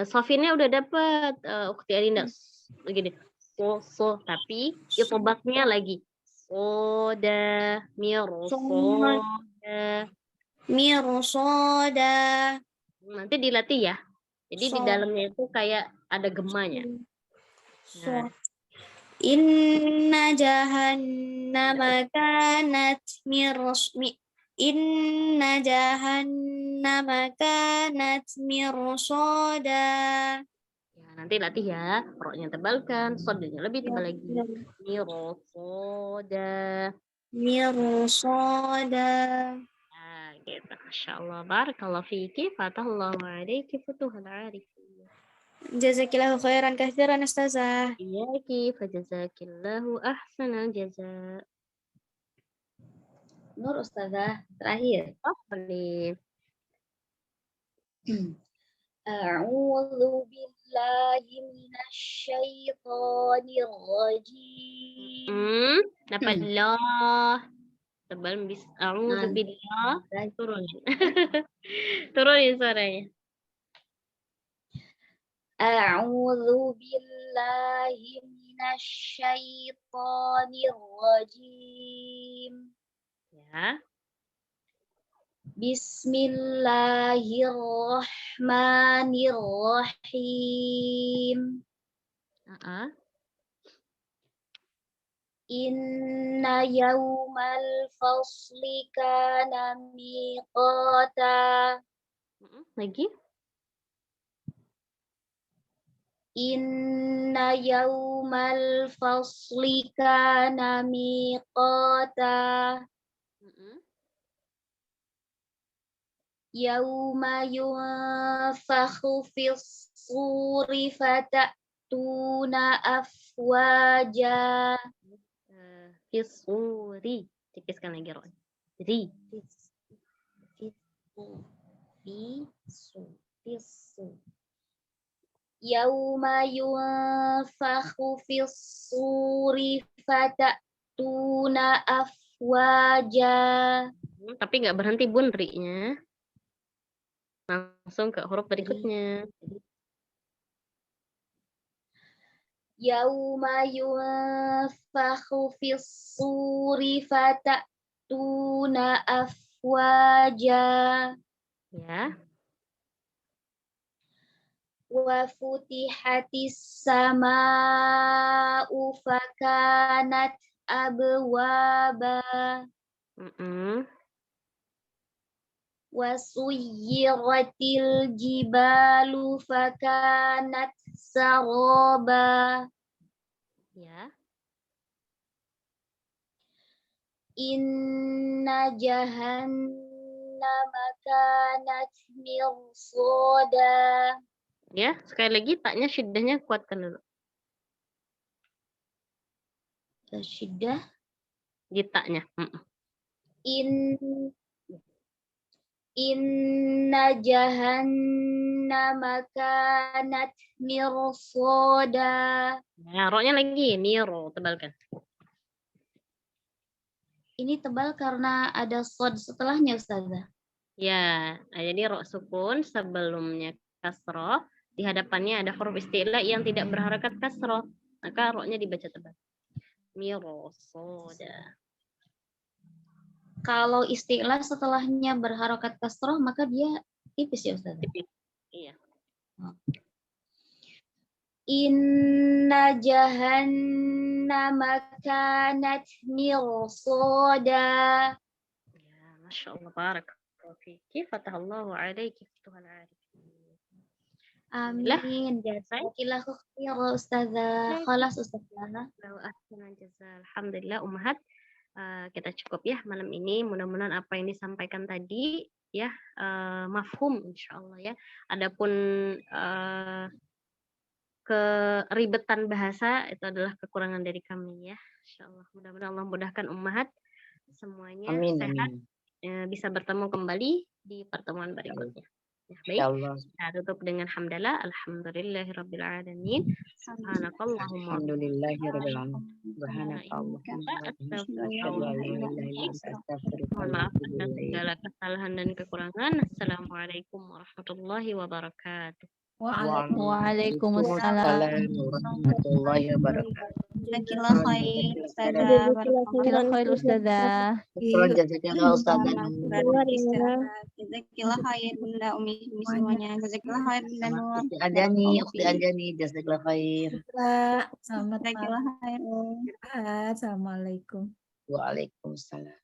sofinnya udah dapat Ukti Arinda. Begini. So, tapi itobaknya lagi. Soda, mirosoda. Mirsada. Nanti dilatih ya. Jadi di dalamnya itu kayak ada gemanya. Nah, Inna jahannama kanat Inna jahannama kanat mirsada. ya, nanti latih ya. Roknya tebalkan, sodanya lebih tebal lagi. Mirosoda. Mirsada. Nah, gitu. Masya Allah. Barakallahu fiki. Fatahallahu alaiki. Futuhal arifin. Jazakillahu khairan katsiran Ustazah. Iyaki. Fajazakillahu ahsanal jaza. Nur Ustazah, terakhir. Oh, boleh. A'udzu billahi minasyaitonir rajim. Dapat Allah. Tebal bis. A'udzu billah. Turunin. Turunin suaranya. A'udzu billahi minasyaitonir rajim. Ya. Bismillahirrahmanirrahim. Inna yawmal fasli kana miqata. Lagi. Inna yawmal fasli kana miqata. Yauma yunfakhu fis suri fatatuna afwaja. Fisuri. Tipiskan lagi roh. Ri. Fisu. Yauma yunfakhu fis suri fatatuna afwaja. Tapi nggak berhenti bun ri-nya. Langsung ke huruf berikutnya. Yauma yunfakhu fis suri fatatuna afwaja. Ya. Wa futihatis sama'u fakanat abwaba. Wa suyyiratil jibalu fakanat saraba. Ya. Inna jahannama kanat mirsada. Ya, sekali lagi taknya syiddahnya kuatkan dulu. Syiddah Di taknya. Inna jahannama kanat mirsada. Nah, roknya lagi. Miro, tebalkan. Ini tebal karena ada sod setelahnya, Ustazah. Ya, jadi rok sukun sebelumnya kasroh. Di hadapannya ada huruf istilah yang tidak berharakat kasroh. Maka roknya dibaca tebal. Miro, soda. Kalau istilah setelahnya berharokat kasroh, maka dia tipis ya, Ustazah? Tipis. Iya. Inna jahannama kanat mirsada. Ya, Masya Allah. Barakallahu fiki. Fatahallahu alaiki. Tuhan arif. Amin. Jazakillahu khairan Ustazah. Khalas Ustazah. Alhamdulillah Ummahat. Kita cukup ya malam ini. Mudah-mudahan apa yang disampaikan tadi ya mafhum insyaallah ya. Adapun keribetan bahasa itu adalah kekurangan dari kami ya. Insyaallah mudah-mudahan Allah mudahkan Ummahat semuanya Amin, sehat. amin. Bisa bertemu kembali di pertemuan berikutnya. Ya, baik, Insyaallah. kita tutup dengan hamdalah. Alhamdulillahirabbil alamin. Subhanakallahumma Alhamdulillahirabbil alamin. Subhanakallah. Mohon maaf atas segala kesalahan dan kekurangan. Assalamualaikum warahmatullahi wabarakatuh. Waalaikumsalam warahmatullahi wabarakatuh. Jazakallah khair, Ustazah. Jazakallah khair Ustazah. Jazakallah Ustazah. Jazakallah khair Bunda Umi semuanya. Jazakallah khair Bunda Nur. Ukhti Anjani, jazakallah khair. Selamat Jazakallah khair. Assalamualaikum. Waalaikumsalam.